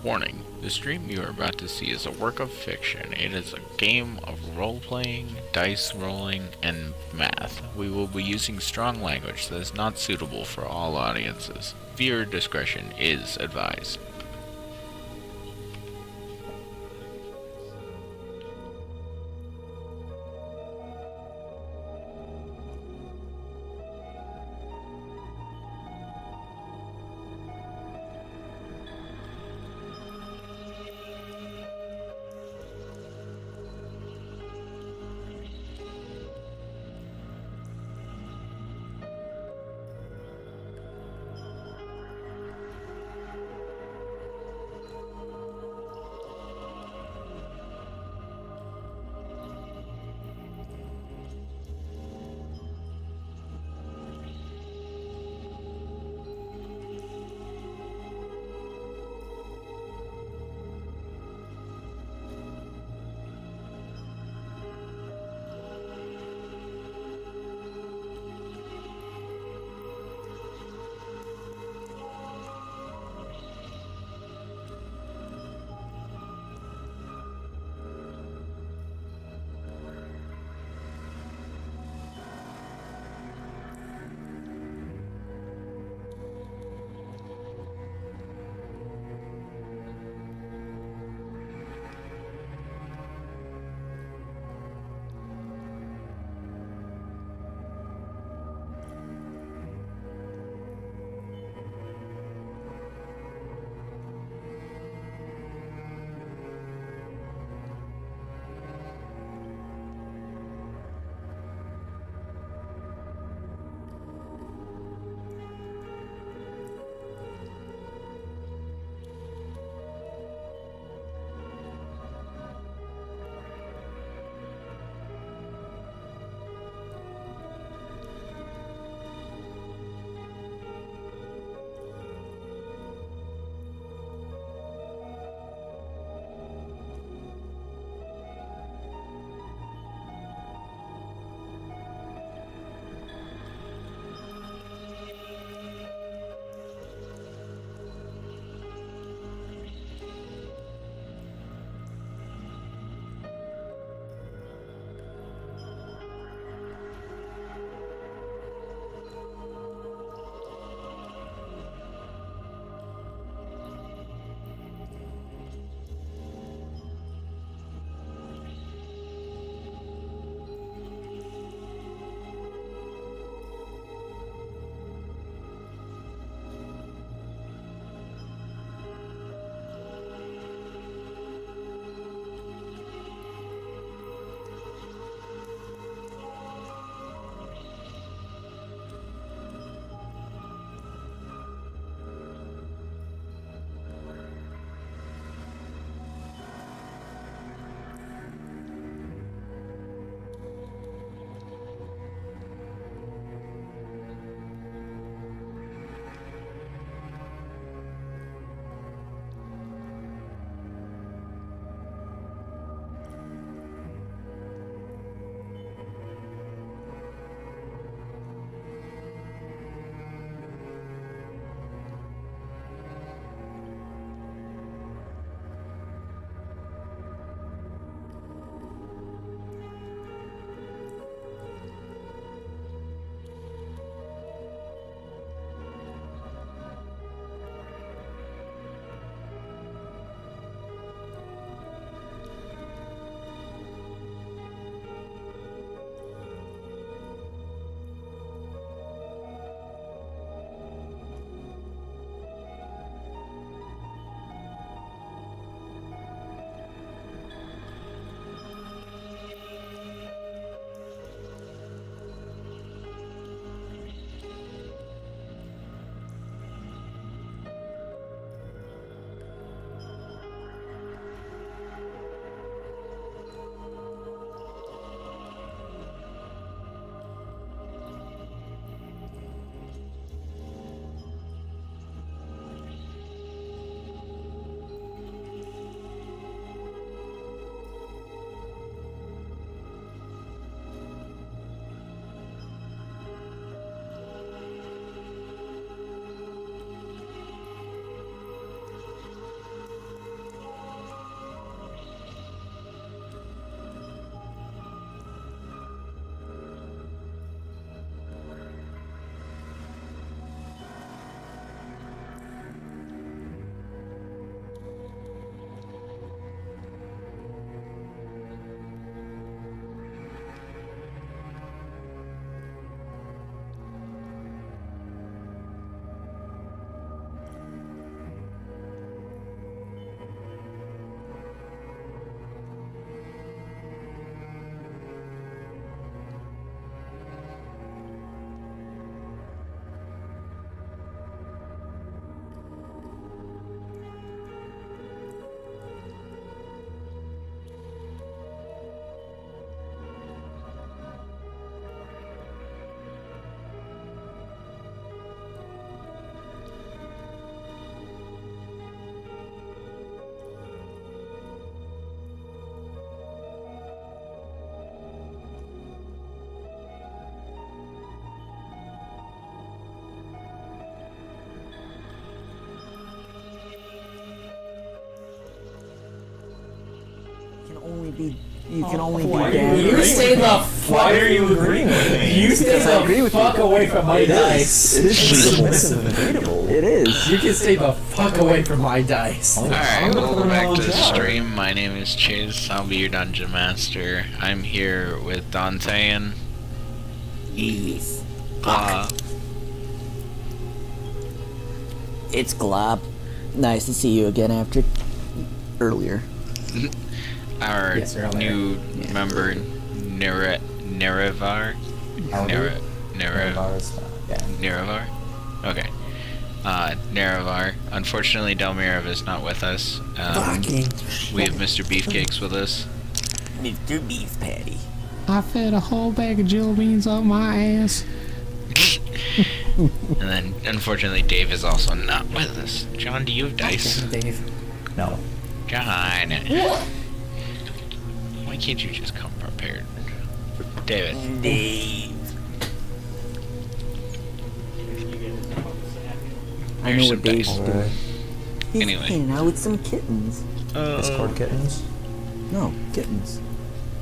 Warning, the stream you are about to see is a work of fiction. It is a game of role-playing, dice rolling, and math. We will be using strong language that is not suitable for all audiences. Viewer discretion is advised. you can only do Why damage. you stay the Why are you agreeing with me? You stay the fuck away from my dice. It is submissive and debatable. It is. You can stay the fuck away from my dice. Alright, welcome back to the stream. My name is Chase. I'll be your dungeon master. I'm here with Dante and Yes. It's Glob. Nice to see you again after earlier. our Yes, earlier. new Yeah. member, Nerevar? Nerevar? Okay. Nerevar. Unfortunately, Delmirov is not with us. We have Mr. Beefcakes with us. Mr. Beef Patty. I fed a whole bag of jelly beans up my ass. And then, unfortunately, Dave is also not with us. John, do you have dice? Dave. No. John! Why can't you just come prepared? David. Dave. I Here's know some what Dave's dice. doing. He's Anyway. hanging out with some kittens. Discord kittens? No, kittens.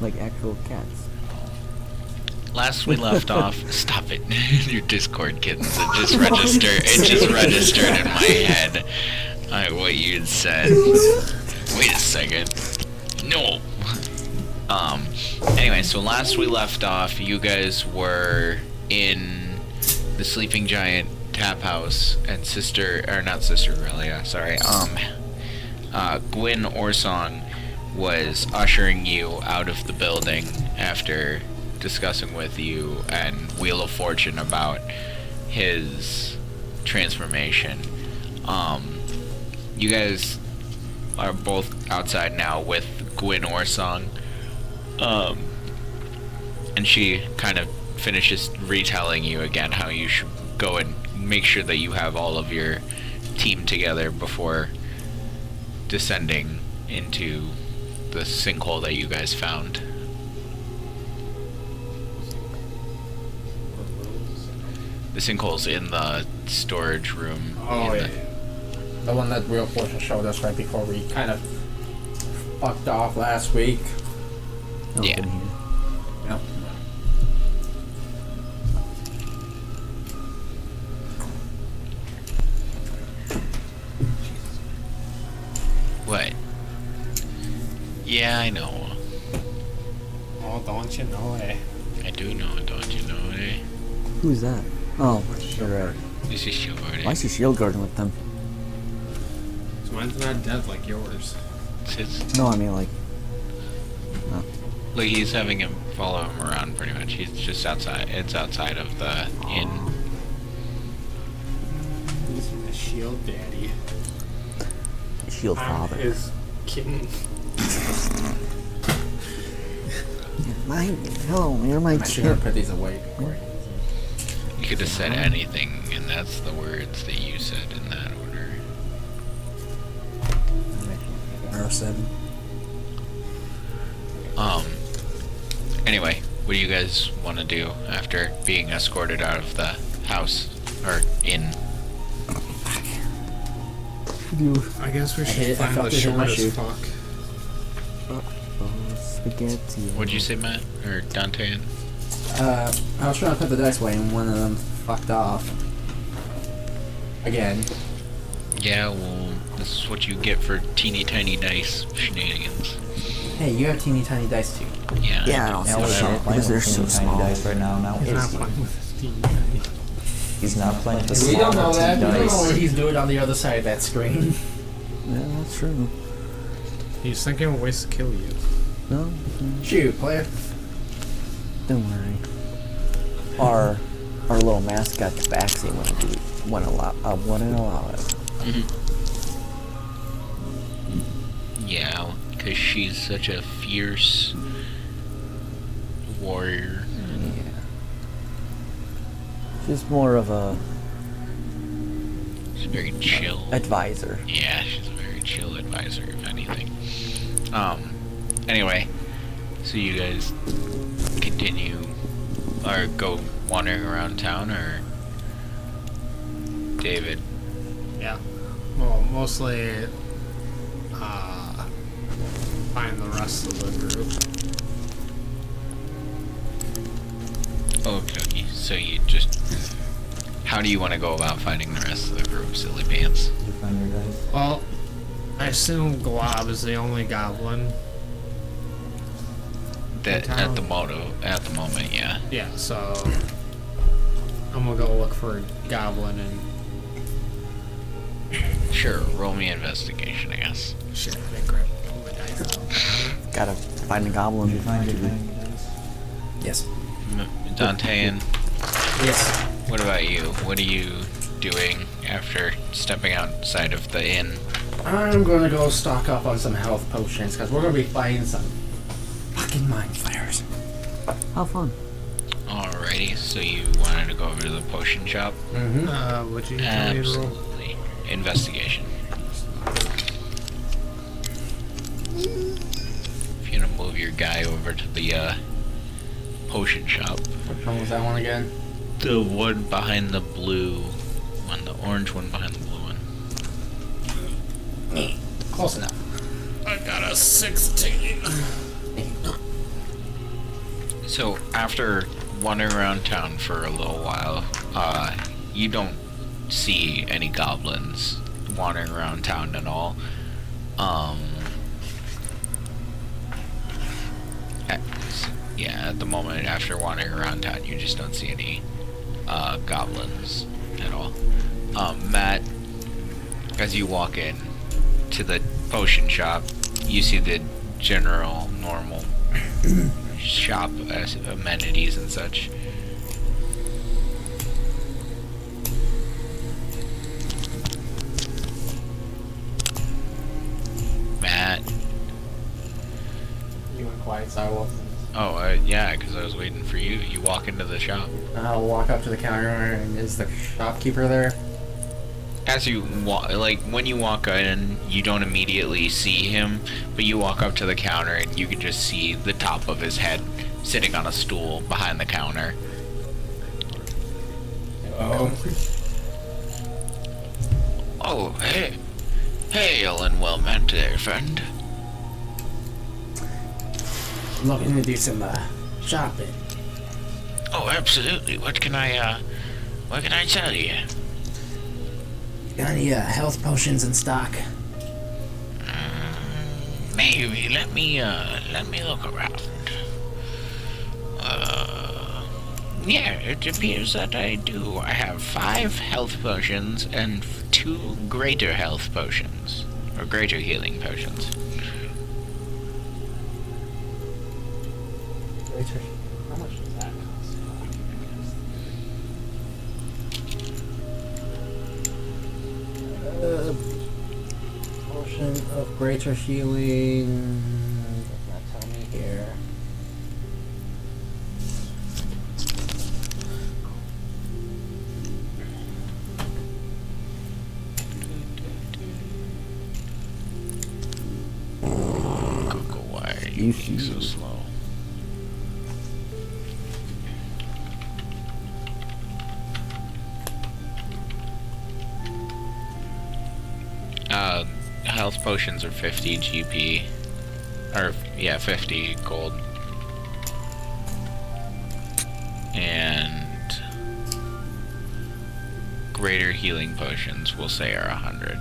Like actual cats. Last we left off, stop it, your Discord kittens, it just registered in my head, what you had said. Wait a second. No. Anyway, so last we left off, you guys were in the Sleeping Giant Tap House, and Gwyn Orsong was ushering you out of the building after discussing with you and Wheel of Fortune about his transformation. You guys are both outside now with Gwyn Orsong. And she kind of finishes retelling you again how you should go and make sure that you have all of your team together before descending into the sinkhole that you guys found. The sinkhole's in the storage room. Oh, in yeah. The one that Real Fortune showed us right before we kind of fucked off last week. Yeah. Yep. What? Yeah, I know. Oh, don't you know it? I do know, don't you know, eh? Who's that? Oh, you're right. This is Shield. Why is he shield guarding with them? So mine's not dead like yours. No, I mean like. Like, he's having him follow him around pretty much. He's just outside. It's outside of the inn. He's the shield daddy. Shield I'm father. his kitten. Hello, you're my I should have kid. put these away before. You could have said anything, and that's the words that you said in that order. R7. Anyway, what do you guys want to do after being escorted out of the house? Or inn? I guess we I should find felt the it in my shortest shoe. fuck. Spaghetti. What'd you say, Matt? Or Dante? I was trying to put the dice away and one of them fucked off. Again. Yeah, well, this is what you get for teeny tiny dice shenanigans. Hey, you have teeny tiny dice too. Yeah. Yeah, I don't Yeah, see we're shit not playing because they're with so teeny tiny small. dice right now. He's not Is he? playing with his teeny tiny. He's not playing with the We don't know small that. We don't know dice. what he's doing on the other side of that screen. Yeah, that's true. He's thinking of ways to kill you. No, Shoot, player. don't worry. Our little mascot Tabaxi wouldn't allow it. Yeah, because she's such a fierce warrior. Yeah. She's more of a She's very chill. advisor. Yeah, she's a very chill advisor, if anything. Anyway, so you guys continue, or go wandering around town, or David? Yeah. Well, mostly find the rest of the group. Okay, so you just... How do you want to go about finding the rest of the group, silly pants? Did you find your dice? Well, I assume Glob is the only goblin. That at the moment, yeah. Yeah, so I'm gonna go look for a goblin and Sure, roll me investigation, I guess. shit. I didn't grab my dice out. Gotta find a Did you goblin. find your dice? Yes. Dante, and Yes. what about you? What are you doing after stepping outside of the inn? I'm gonna go stock up on some health potions because we're gonna be fighting some fucking mind flayers. How fun. Alrighty, so you wanted to go over to the potion shop? Mm-hmm. Would you tell me to roll? Absolutely. Investigation. If you're gonna move your guy over to the potion shop. Which one was that one again? The one behind the blue one, the orange one behind the blue one. Close enough. I got a 16. So after wandering around town for a little while, you don't see any goblins wandering around town at all. At the moment, after wandering around town, you just don't see any goblins at all. Matt, as you walk in to the potion shop, you see the general normal shop amenities and such. Matt. You went quiet, so I wasn't. Oh, yeah, because I was waiting for you. You walk into the shop. I'll walk up to the counter, and is the shopkeeper there? As you walk, like, when you walk in, you don't immediately see him, but you walk up to the counter and you can just see the top of his head sitting on a stool behind the counter. Oh. Oh, hey. Hail and well met there, friend. Looking to do some shopping. Oh, absolutely. What can I tell you? Got any health potions in stock? Maybe. Let me look around. Yeah, it appears that I do. I have 5 health potions and 2 greater health potions. Or greater healing potions. How much does that cost? Potion of greater healing. Does not tell me here. Coco, why are you being so slow? Health potions are 50 GP. Or, yeah, 50 gold. And greater healing potions, we'll say, are 100.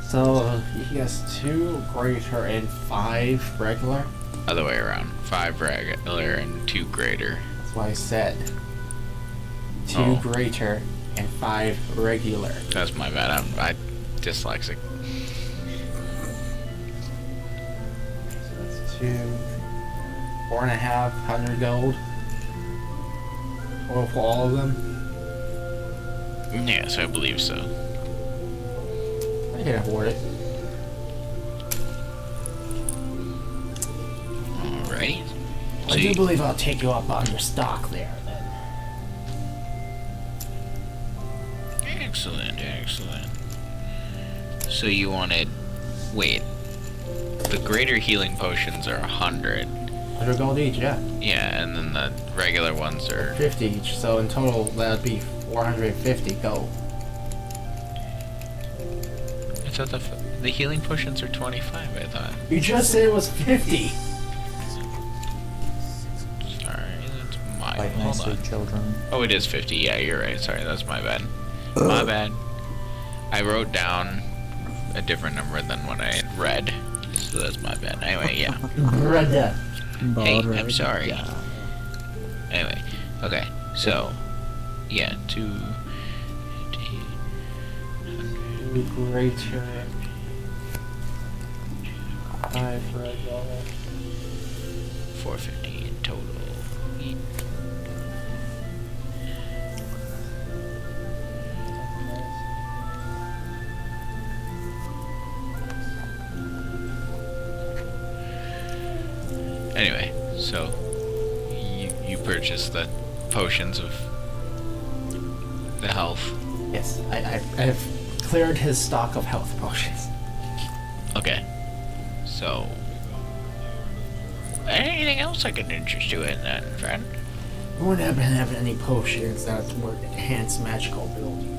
So he has 2 greater and 5 regular. Other way around. 5 regular and 2 greater. That's why I said 2 Oh. greater and 5 regular. That's my bad. I'm dyslexic. So that's 2, 4.5 hundred gold. Total for all of them. Yes, I believe so. I can afford it. Alrighty. I do believe I'll take you up on your stock there, then. Excellent, excellent. So you wanted... Wait. The greater healing potions are 100. 100 gold each, yeah. Yeah, and then the regular ones are... 50 each, so in total that would be 450 gold. I thought the healing potions are 25, I thought. You just said it was 50! Sorry, that's my Fight hold nicely, on. children. Oh, it is 50. Yeah, you're right. Sorry, that's my bad. My bad. I wrote down a different number than what I had read, so that's my bad. Anyway, yeah. Red Death. Hey, I'm sorry. Anyway, okay, so, yeah, 2 greater. 5 red dollar. 450 in total. Anyway, so you purchased the potions of the health. Yes, I've cleared his stock of health potions. Okay. So anything else I can interest you in then, friend? We wouldn't happen to have any potions that would enhance magical abilities.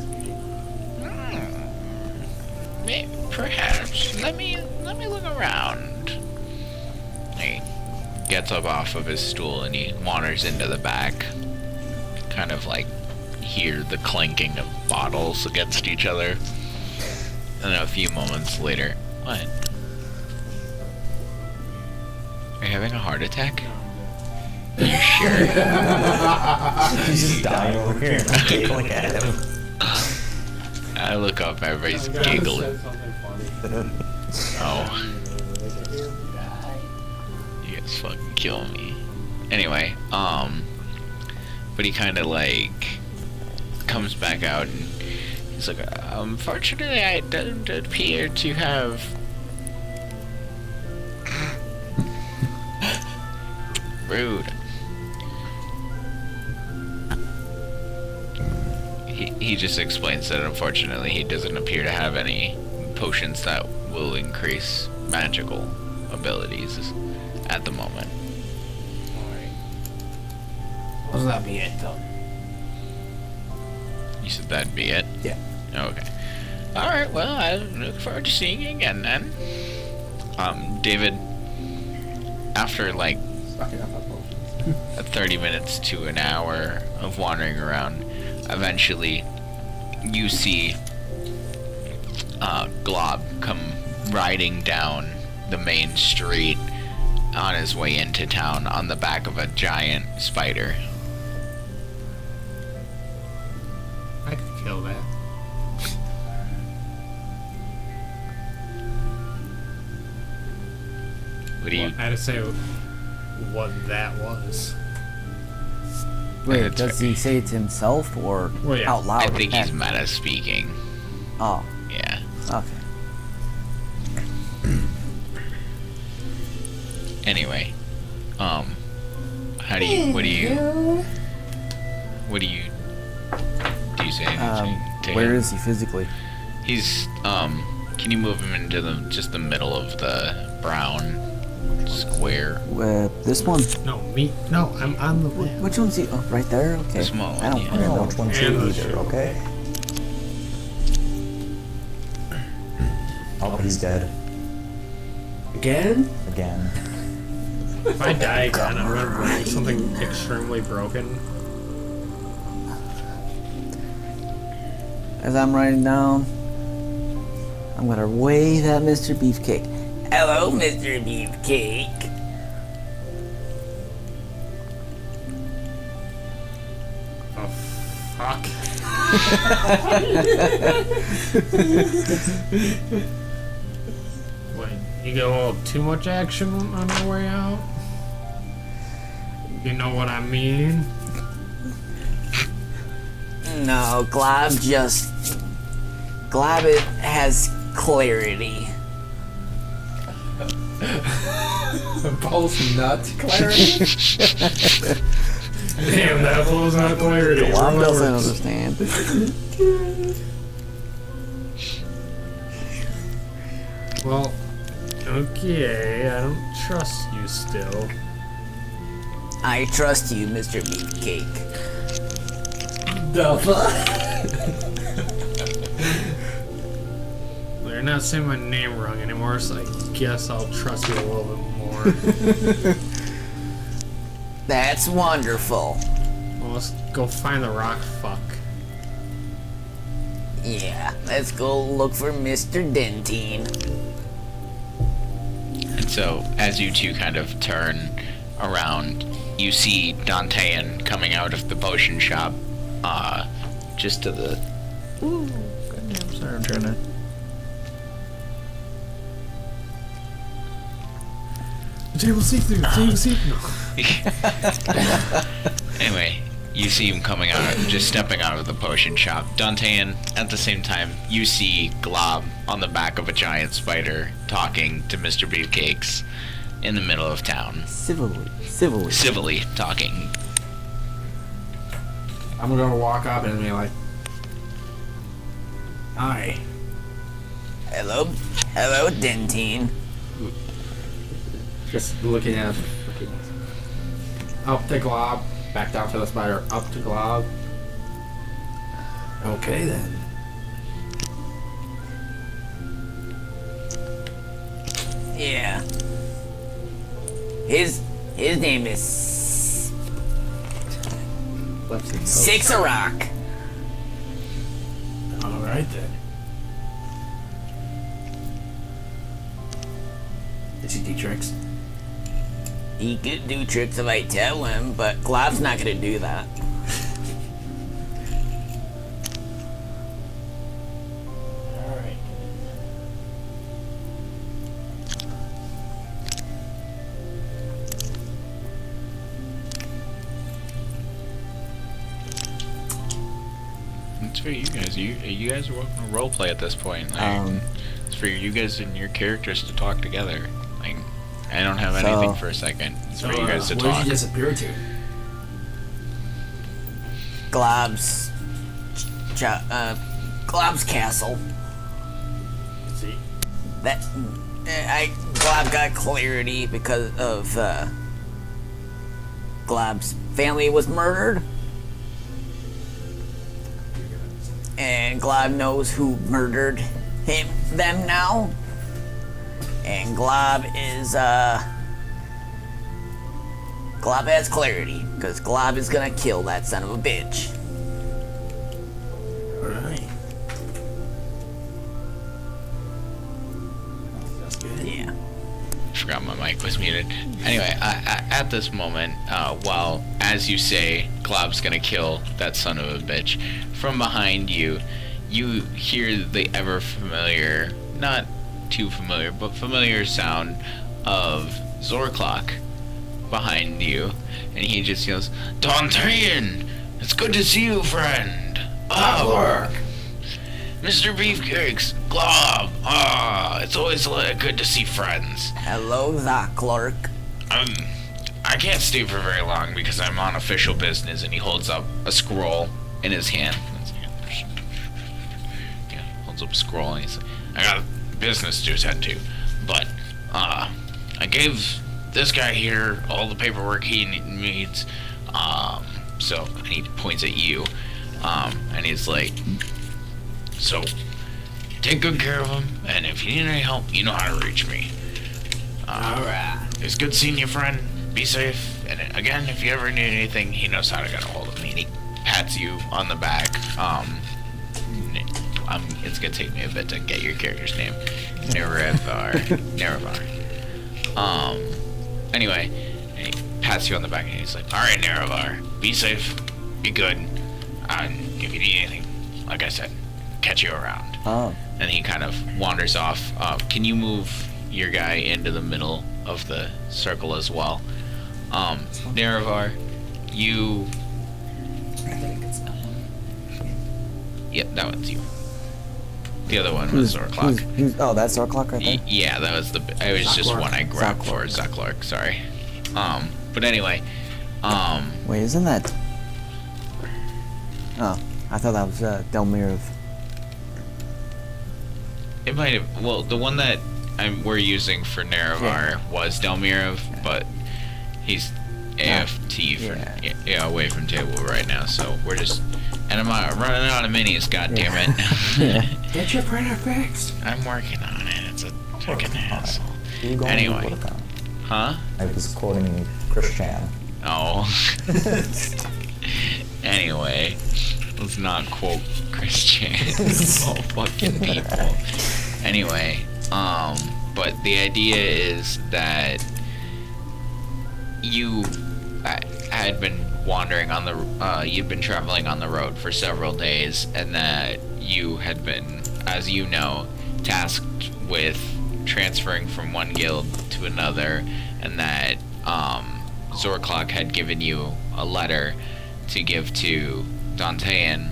Perhaps. Let me look around. He gets up off of his stool and he wanders into the back. Kind of like hear the clinking of bottles against each other. And a few moments later, what? Are you having a heart attack? Are you sure? He's just dying over here and I'm giggling at him. I look up, everybody's giggling. Oh. You guys fucking kill me. Anyway, but he kind of like comes back out and he's like, unfortunately I don't appear to have rude. He just explains that unfortunately he doesn't appear to have any potions that will increase magical abilities at the moment. Well, that'd be it, though. You said that'd be it? Yeah. Okay. Alright, well, I look forward to seeing you again then. David, after like 30 minutes to an hour of wandering around, eventually you see Glob come riding down the main street on his way into town on the back of a giant spider. I could kill that. What do you... I had to say what that was. Wait, That's does right. he say it to himself or Well, yeah. out loud? I think he's Yeah. meta speaking. Oh, Yeah. okay. Anyway, how do you, what do you say anything to Where him? is he physically? He's, can you move him into just the middle of the brown square? This one. No, me. No, I'm on the map. Which one's he? Oh, right there. Okay. The small I don't one, I don't know know. which one's And who the either, shield. okay? Oh, he's dead. Again? Again. If I die again, I'm gonna break something extremely broken. As I'm writing down, I'm gonna wave at Mr. Beefcake. Hello, Mr. Beefcake. Oh, fuck. Wait, you get a little too much action on your way out? You know what I mean? No, Glab it has clarity. Both nut clarity? Damn, that blows out clarity. Glab Really doesn't works. understand. Well, okay, I don't trust you still. I trust you, Mr. Beefcake. The fuck? Well, you're not saying my name wrong anymore, so I guess I'll trust you a little bit more. That's wonderful. let's go find the rock fuck. Yeah, let's go look for Mr. Dentine. And so, as you two kind of turn around, you see Dantean coming out of the potion shop, just to the... Ooh, goddamn, sorry, I'm trying to... Table see-through, table see-through. Anyway, you see him coming out, just stepping out of the potion shop. Dantean, at the same time, you see Glob on the back of a giant spider talking to Mr. Beefcakes in the middle of town. Civilly. Talking. I'm gonna walk up and be like, "Hi." Hello, Dentine. Just looking at him. Up to Glob, back down to the spider, up to Glob. Okay then. Yeah. His name is Sixarock. Alright then. Does he do tricks? He could do tricks if I tell him, but Glob's not gonna do that. Alright. It's for you guys. You guys are welcome to roleplay at this point. Like, it's for you guys and your characters to talk together. Like, I don't have anything for a second. It's for you guys to where talk. did you disappear to? Glob's castle. See? Glob got clarity because of Glob's family was murdered, and Glob knows who murdered them now, and Glob has clarity because Glob is gonna kill that son of a bitch. Alright. That's good. Yeah. Forgot my mic was muted. Anyway, at this moment, while, as you say, Glob's gonna kill that son of a bitch, from behind you, you hear the ever familiar, not too familiar, but familiar sound of Zorclock behind you, and he just yells, "Dantean! It's good to see you, friend! Work. Mr. Beefcakes, Glob, it's always good to see friends. Hello, Zach Clark. I can't stay for very long because I'm on official business," and he holds up a scroll in his hand. Yeah, holds up a scroll and he's like, "I got business to attend to, but I gave this guy here all the paperwork he needs, so," and he points at you, and he's like, "So, take good care of him, and if you need any help, you know how to reach me. Alright. It's good seeing you, friend. Be safe, and again, if you ever need anything, he knows how to get a hold of me." And he pats you on the back. It's gonna take me a bit to get your character's name. Nerevar. Anyway, and he pats you on the back, and he's like, "Alright, Nerevar, be safe, be good, and if you need anything, like I said, catch you around." Oh. And he kind of wanders off. Can you move your guy into the middle of the circle as well? Nerevar, you... Yep, that one's you. The other one was Zorclock. Oh, that's Zorclock right there? Yeah, that was it was just one I grabbed for Zucklark, sorry. But anyway, Wait, isn't that... Oh, I thought that was Delmirov. it might have, well, the one that we're using for Nerevar was Delmirov, but he's AFT for away from table right now, so we're just, and I'm running out of minis, goddammit. Get your printer fixed. I'm working on it. It's a fucking hassle. You going Anyway. to Budokan? Huh? I was quoting Christian. Oh. Anyway, let's not quote Christians. All fucking people. Anyway, but the idea is that you had been wandering on the, you'd been traveling on the road for several days, and that you had been, as you know, tasked with transferring from one guild to another, and that, Zorklok had given you a letter to give to Dantean,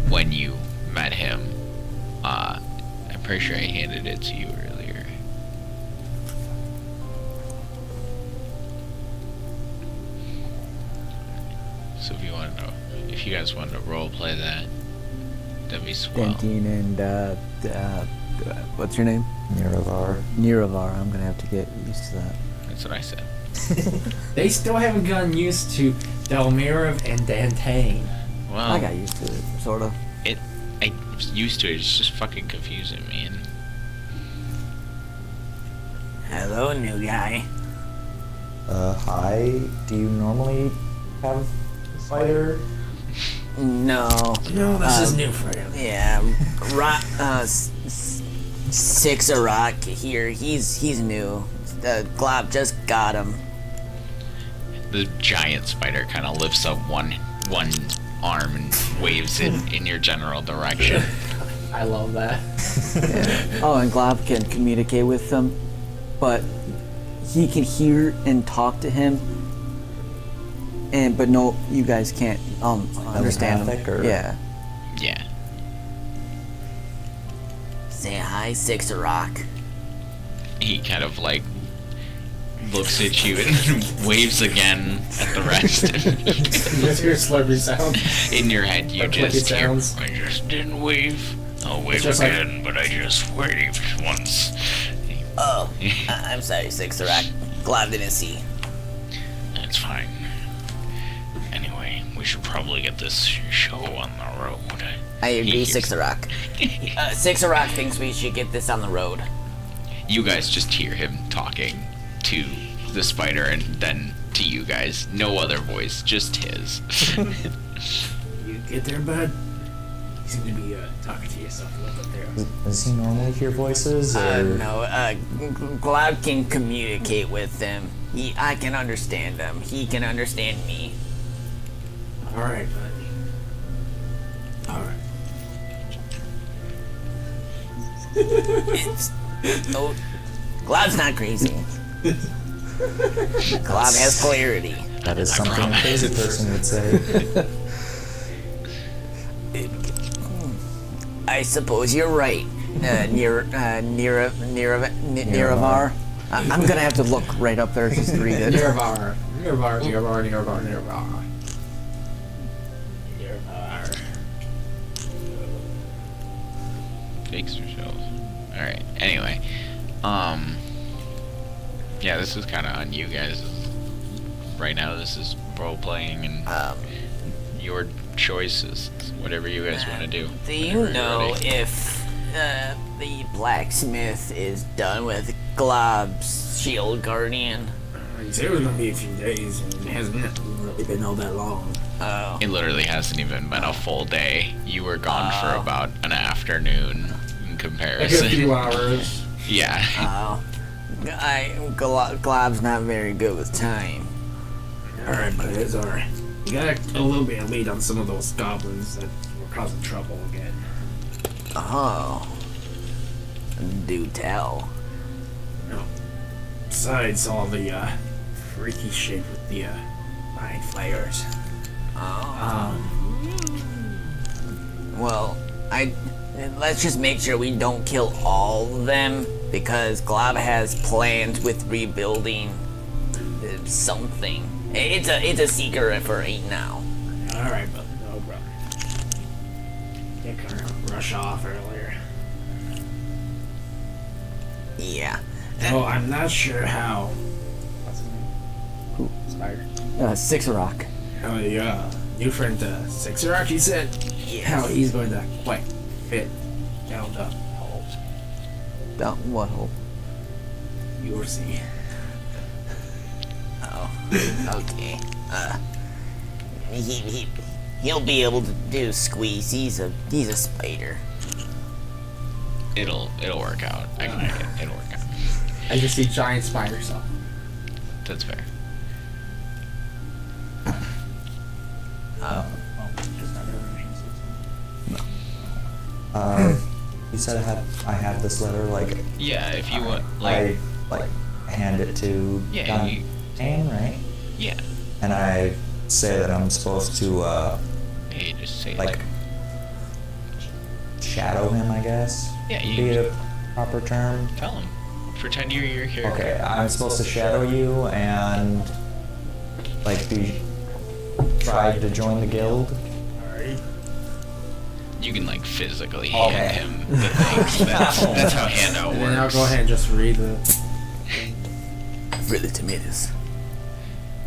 when you met him. I'm pretty sure I handed it to you earlier. So if you guys want to roleplay that, that'd be swell. Dantine and, what's your name? Niravar. Niravar. I'm gonna have to get used to that. That's what I said. They still haven't gotten used to Delmirov and Dantane. Well, I got used to it, sort of. I was used to it. It's just fucking confusing me. And Hello, new guy. Hi. Do you normally have a fighter? No. No, this is new for him. Yeah, Sixarock here. He's new. Glob just got him. the giant spider kind of lifts up one arm and waves it in your general direction. I love that. Oh, and Glob can communicate with them, but he can hear and talk to him. But no, you guys can't understand him. Or? Yeah. Yeah. Say hi, Sixarock. He kind of like looks at you and then waves again at the rest. You just hear slurpy sound. In your head, you Or clicky just hear, sounds. I just didn't wave. I'll wave just again, but I just waved once. Oh, I'm sorry, Sixarock. Glob didn't see. That's fine. Anyway, we should probably get this show on the road. I agree, Sixarock. Sixarock thinks we should get this on the road. You guys just hear him talking to the spider and then to you guys. No other voice, just his. You get there, bud? You seem to be talking to yourself a little bit there. Does he normally hear voices? Or? No, Glob can communicate with them. I can understand him. He can understand me. Alright, bud. Alright. Oh, Glob's not crazy. Glob has clarity. That is something a crazy person would say. I suppose you're right, Niravar. I'm gonna have to look right up there just to read it. Niravar. Fakes yourself. Alright, anyway. Yeah, this is kind of on you guys. Right now, this is role-playing and your choices. Whatever you guys want to do. Do you whenever you're know ready. if the blacksmith is done with Glob's shield guardian? He said it was gonna be a few days, and it hasn't really been all that long. Oh. It literally hasn't even been a full day. You were gone for about an afternoon in Like a comparison. few hours. Yeah. Oh. Glob's not very good with time. Alright, but it's alright. You got a little bit of lead on some of those goblins that were causing trouble again. Oh. Do tell. You know, besides all the freaky shit with the mind flayers. Well, let's just make sure we don't kill all of them, because Glob has plans with rebuilding something. It's a secret for right now. Alright, but no problem. They kind of rush off earlier. Yeah. Oh, I'm not sure how. What's his name? Who? Spider. Sixarock. Oh, yeah. New friend, Sixarock, he said how he's going to quite fit down the hole. Down what hole? You'll see. Oh. Okay. he'll be able to do squeeze. He's a spider. It'll work out. I can make it. It'll work out. I just see giant spider stuff. That's fair. You said I have this letter, like, Yeah, if you want, I hand it to Yeah, you- Dane, right? yeah. And I say that I'm supposed to, Hey, just say like, shadow him, I guess? Yeah, you- Be a proper term. tell him. Pretend you're your character. Okay, I'm supposed to shadow you and, like, try to join the guild. You can like physically Okay. hand him the things. That's how handout And then I'll works. go ahead and just read the. For the tomatoes.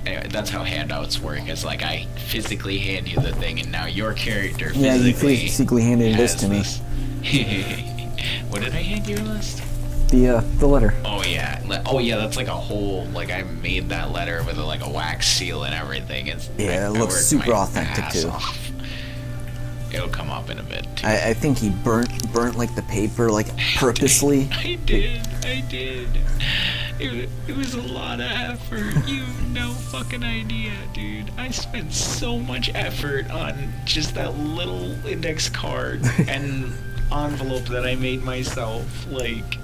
Anyway, that's how handouts work. It's like I physically hand you the thing, and now your character physically. Yeah, you physically handed this has to me. this. What did I hand you, list? The letter. Oh yeah, oh yeah. That's like a whole like I made that letter with like a wax seal and everything. Yeah, it looks worked super my authentic, ass too. off. It'll come up in a bit too. I think he burnt like the paper like purposely. I did. It was a lot of effort. You have no fucking idea, dude. I spent so much effort on just that little index card and envelope that I made myself. Like,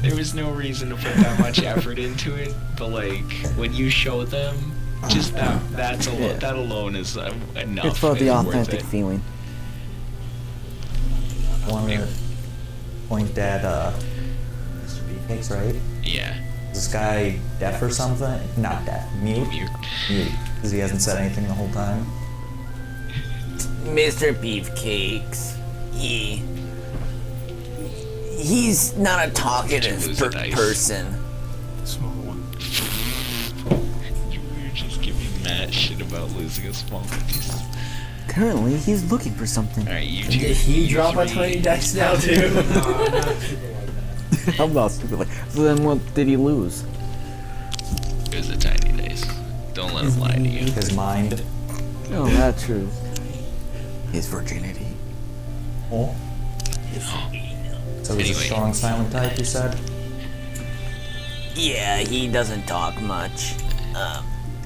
there was no reason to put that much effort into it. But like, when you show them, just that alone is enough. It's for the It's worth authentic it. feeling. I want to point at, Mr. Beefcakes, right? Yeah. Is this guy deaf or something? Not deaf. Mute? Mute. Mute. Because he hasn't said anything the whole time. Mr. Beefcakes, he's not a talkative Lose a dice. person. Small one. You were just giving mad shit about losing a small piece. Currently, he's looking for something. Alright, you two. Did he you drop a three. 20 dice now too? I'm not stupid. Like, so then what did he lose? It was a tiny dice. Don't let him lie to you. His mind. Oh, that's true. His virginity. Oh. So he's Anyway. a strong silent type, you said? Yeah, he doesn't talk much.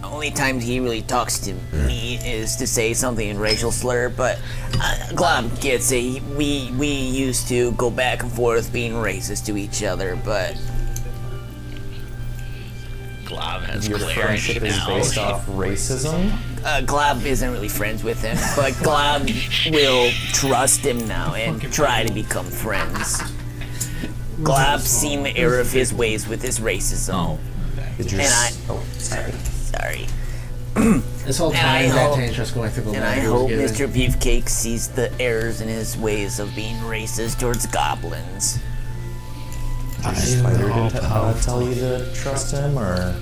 Only times he really talks to me is to say something in racial slur, but Glob gets it. We used to go back and forth being racist to each other, but Glob has Your clarity friendship is now. based off racism? Glob isn't really friends with him, but Glob will trust him now and try to become friends. Glob's seen the error of his ways with his racism. Did you And I- Oh, sorry. Sorry. This whole And time I that hope- Tan's just going through the And letter I he was hope given. Mr. Beefcake sees the errors in his ways of being racist towards goblins. Did Spider tell you to trust him, or?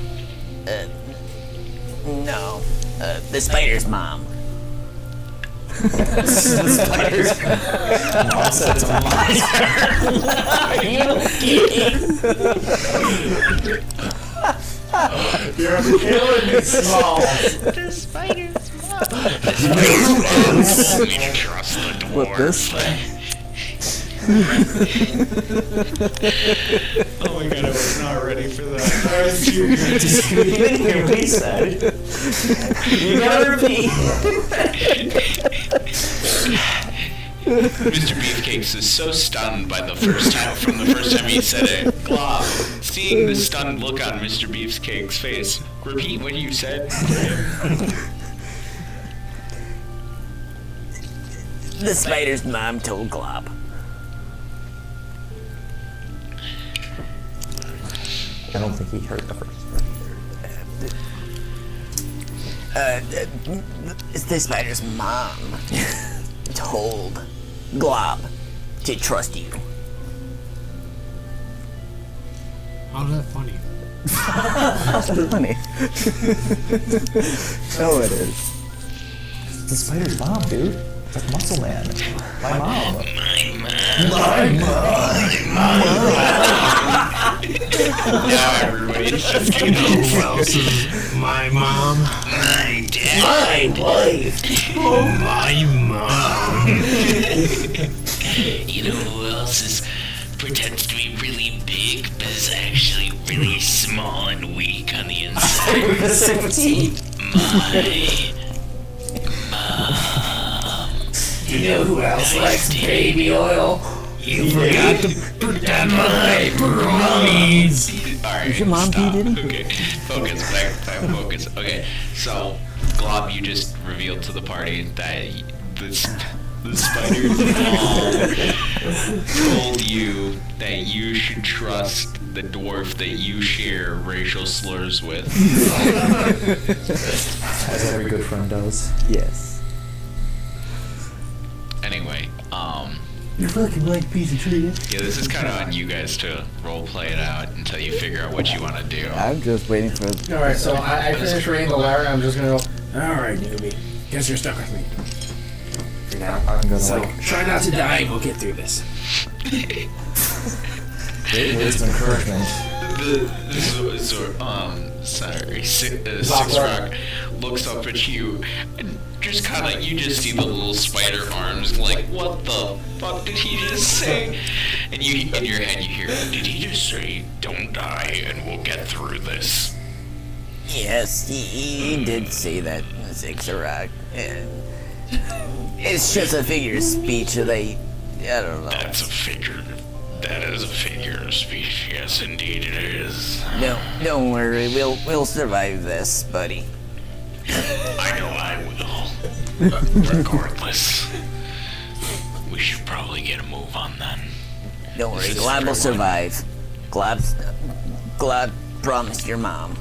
No, the spider's mom. Mom said it's a You're killing me, Small. The spider's mom. We trust the dwarf. What, this? Oh my god, I was not ready for that. You didn't hear what he said. You gotta repeat. Mr. Beefcakes is so stunned by the first time he said it. Glob, seeing the stunned look on Mr. Beefcake's face, repeat what you said. The spider's mom told Glob. I don't think he heard the first part. The spider's mom told Glob to trust you. How's that funny? Funny. Oh, it is. It's the spider's mom, dude. It's like Muscle Man. My mom. Now everybody's just You know who else is my mom? my dad. My wife. My mom. You know who else pretends to be really big, but is actually really small and weak on the inside? 17. You know who else likes baby oil? You forgot to put that behind mummies. Alright, Is your mom stop. pee, Diddy? Okay, focus, back, focus. Okay, so, Glob, you just revealed to the party that the spider told you that you should trust the dwarf that you share racial slurs with. As every good friend does. Yes. Anyway, You're fucking like piece of tree. yeah, this is kind of on you guys to role play it out until you figure out what you want to do. I'm just waiting for. Alright, so I finished reading the letter. I'm just gonna go, alright, newbie. Guess you're stuck with me. For now. I'm gonna So, like try not to die and we'll get through this. words of encouragement. Six Rock looks up at you and just kind of, you just see the little spider arms, like, what the fuck did he just say? And you, in your head, you hear, did he just say, don't die and we'll get through this? Yes, he did say that, Zixarak. And it's just a figure of speech. I don't know. That is a figure of speech. Yes, indeed it is. No, don't worry. We'll survive this, buddy. I know I will. Regardless. We should probably get a move on then. Don't worry. This is Glad will everyone. survive. Glad promised your mom.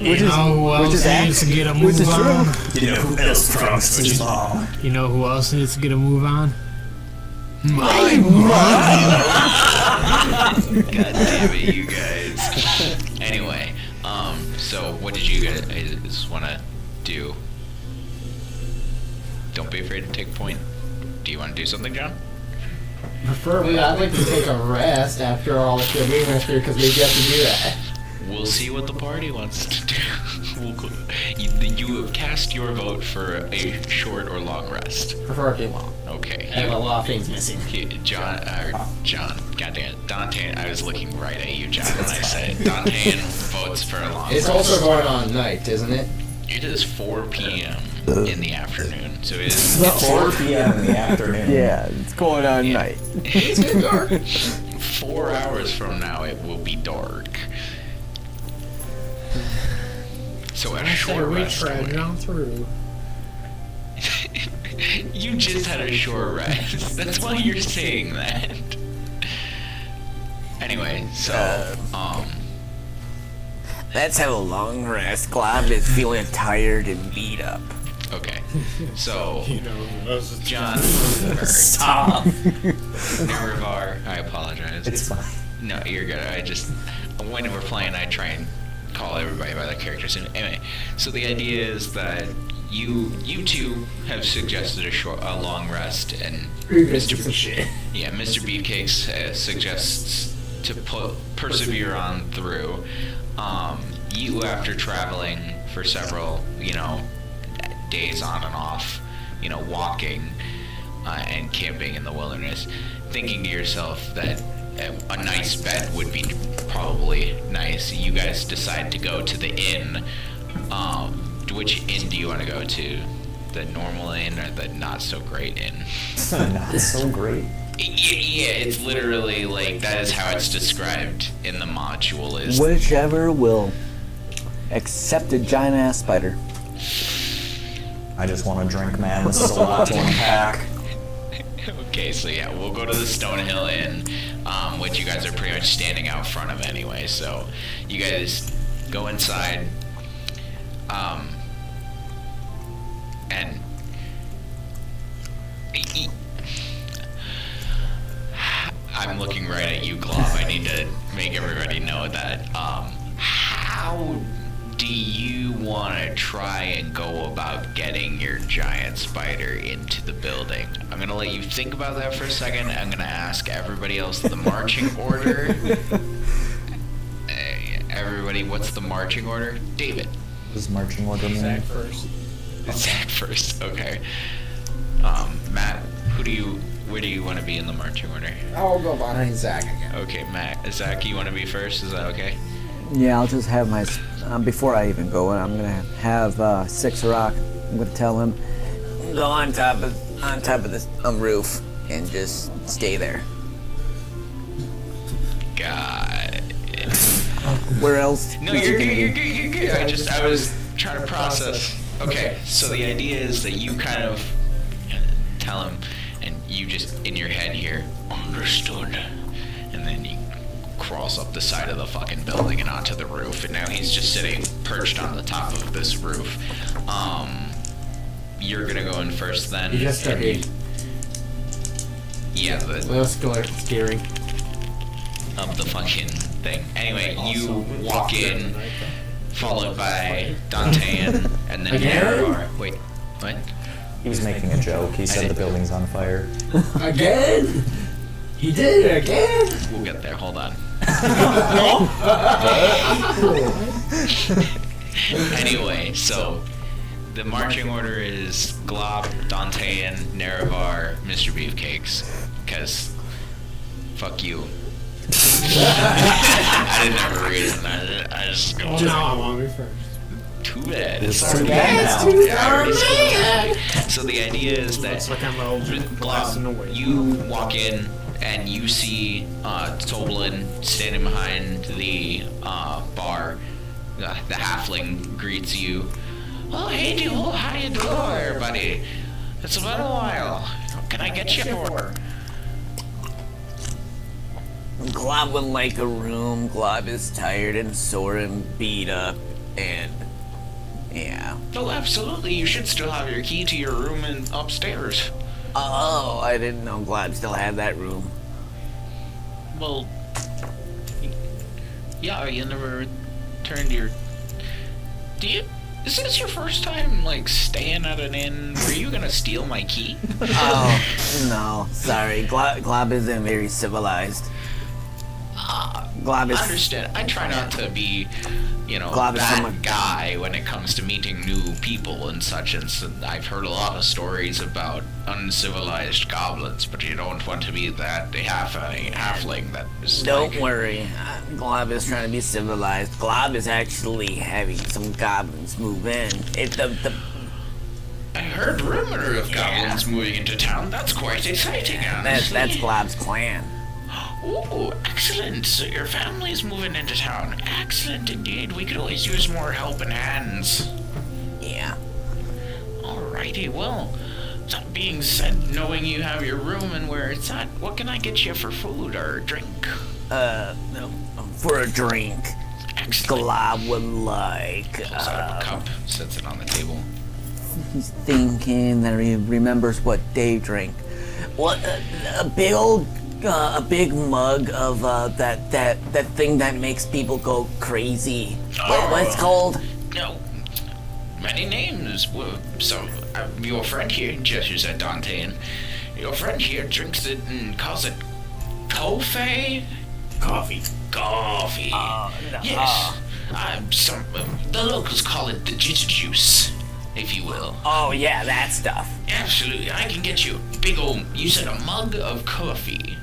You know who else needs to get a move on? You know who else promised his mom? You know who else needs to get a move on? God damn it, you guys. Anyway, so what did you guys want to do? Don't be afraid to take point. Do you want to do something, John? Preferably, I'd like to take a rest after all the shit we went through because we get to do that. We'll see what the party wants to do. You have cast your vote for a short or long rest. Preferably long. Okay. I have a lot of things missing. John, goddamn, Dante, I was looking right at you, John, when I said it. Dante votes for a long It's rest. also going on night, isn't it? It is 4 p.m. in the afternoon, so it is 4 p.m. in the afternoon. Yeah, it's going on Yeah. night. It's getting dark. 4 hours from now it will be dark. So at a short we rest, trudge on through. you just had a short rest. That's why you're saying that. Anyway, so Let's have a long rest. Glad is feeling tired and beat up. okay, so You know who else is John, Stop. Nerevar, I apologize. It's fine. No, you're good. When we're playing, I try and call everybody by their characters. Anyway, so the idea is that you two have suggested a long rest, and Mr. Shit. Mr. Beefcakes suggests to persevere on through. You, after traveling for several, days on and off, walking and camping in the wilderness, thinking to yourself that a nice bed would be probably nice. You guys decide to go to the inn. Which inn do you want to go to? The normal inn or the not so great inn? Not so great. Yeah, it's literally like that is how it's described in the module. Is Whichever will accept a giant ass spider. I just want to drink, man. This is a lot to unpack. Okay, so yeah, we'll go to the Stonehill Inn, which you guys are pretty much standing out front of anyway. So you guys go inside, and I'm looking right at you, Glob. I need to make everybody know that. How do you want to try and go about getting your giant spider into the building. I'm gonna let you think about that for a second. I'm gonna ask everybody else the marching order. Everybody, what's the marching order? David. What does marching order mean? Zach first. Zach first. Okay. Matt, where do you want to be in the marching order? I'll go behind Zach again. Okay, Matt. Zach, you want to be first? Is that okay? Yeah, I'll just have my. Before I even go in, I'm gonna have Six Rock. I'm gonna tell him go on top of this roof and just stay there. God. Where else? No, you're good. I was trying to process. Okay, so the idea is that you kind of tell him, and you just in your head here, understood, and then you crawls up the side of the fucking building and onto the roof, and now he's just sitting perched on the top of this roof. You're gonna go in first then. You just started. Yeah, Let's go scary. of the fucking thing. Anyway, you walk in, followed by Dante and then Again? Wait, what? He was making a joke. He said the building's on fire. Again? He did it again? We'll get there, hold on. Anyway, so the marching order is Glob, Dantean, Nerevar, Mr. Beefcakes. Because, fuck you. I didn't have a reason. I just go. No, I want to be first. Too bad. It's too already bad bad. now. Yeah, I already said it. So the idea is that Looks like I'm old, blasting away. you walk in and you see Toblin standing behind the bar. The halfling greets you. Oh, hey, how you doing, everybody? It's been a while. What can I get you for? Glob would like a room. Glob is tired and sore and beat up, and yeah. Oh, absolutely. You should still have your key to your room upstairs. Oh, I didn't know Glob still had that room. Well, yeah, you never returned your... Is this your first time, like, staying at an inn? Were you gonna steal my key? Oh, no, sorry. Glob isn't very civilized. Glob I is... understand. I try not to be, Glob is that someone- guy when it comes to meeting new people and such, and so I've heard a lot of stories about uncivilized goblins, but you don't want to be that halfling that is Don't like... worry. Glob is trying to be civilized. Glob is actually having some goblins move in. I heard rumor of goblins moving into town. That's quite exciting, honestly. That's Glob's clan. Ooh, excellent. So your family's moving into town. Excellent indeed. We could always use more helping hands. Yeah. Alrighty, well, that being said, knowing you have your room and where it's at, what can I get you for food or drink? No, for a drink. Excellent. Glob would like... Pulls out a cup, sets it on the table. He's thinking that he remembers what Dave drank. What, a big mug of that thing that makes people go crazy. What's it called? No, many names. So, your friend here gestures at Dante, and your friend here drinks it and calls it Coffee? Coffee. Coffee. Yes. The locals call it the juice, if you will. Oh yeah, that stuff. Absolutely, I can get you a big old, you said a mug of coffee.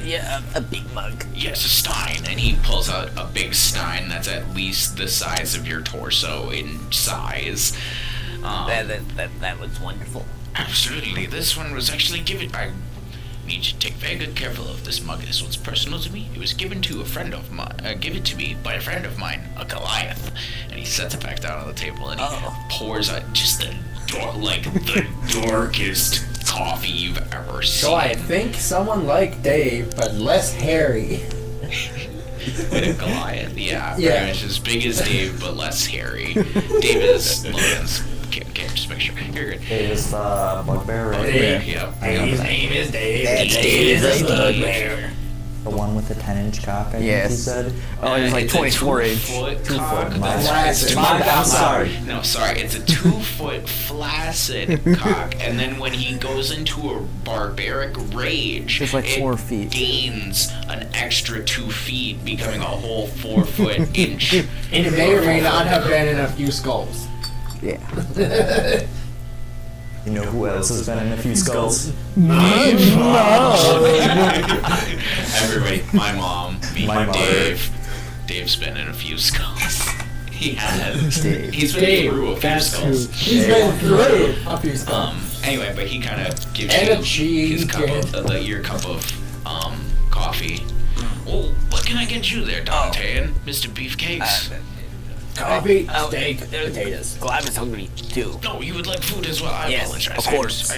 Yeah, a big mug. Yes, a stein, and he pulls out a big stein that's at least the size of your torso in size. That looks wonderful. Absolutely, this one was actually given by... Need to take very good careful of this mug. This one's personal to me. It was given to a friend of mine. Given to me by a friend of mine, a Goliath. And he sets it back down on the table, and he pours out just the darkest coffee you've ever seen. So I think someone like Dave, but less hairy. With a Goliath, yeah. Yeah. Pretty much as big as Dave, but less hairy. Dave is Logan's. Okay, just make sure. You're good. Dave is the bugbear, right? Yep. His name is Dave. Dave is a bugbear. The one with the 10-inch cock, I think Yes. he said. Oh, it's like It's a 24 inch. 2-foot 2 cock. foot. My That's- bad. I'm sorry. No, sorry. It's a 2-foot flaccid cock, and then when he goes into a barbaric rage, It's like 4 feet. gains an extra 2 feet, becoming a whole 4-foot inch. And it may or may not have been in a few skulls. Yeah. You know who else has been in a few skulls? Everybody, my mom, me, My mother. Dave. Dave's been in a few skulls. He has. Dave. He's been through a few that's skulls. He's been through a few skulls. Anyway, but he kind of gives And you a cheese his cup kid. your cup of coffee. Oh, what can I get you there, Dante and Mr. Beefcakes? Coffee, Oh, steak, potatoes. Glad is hungry too. No, you would like food as well. I Yes, apologize. of course.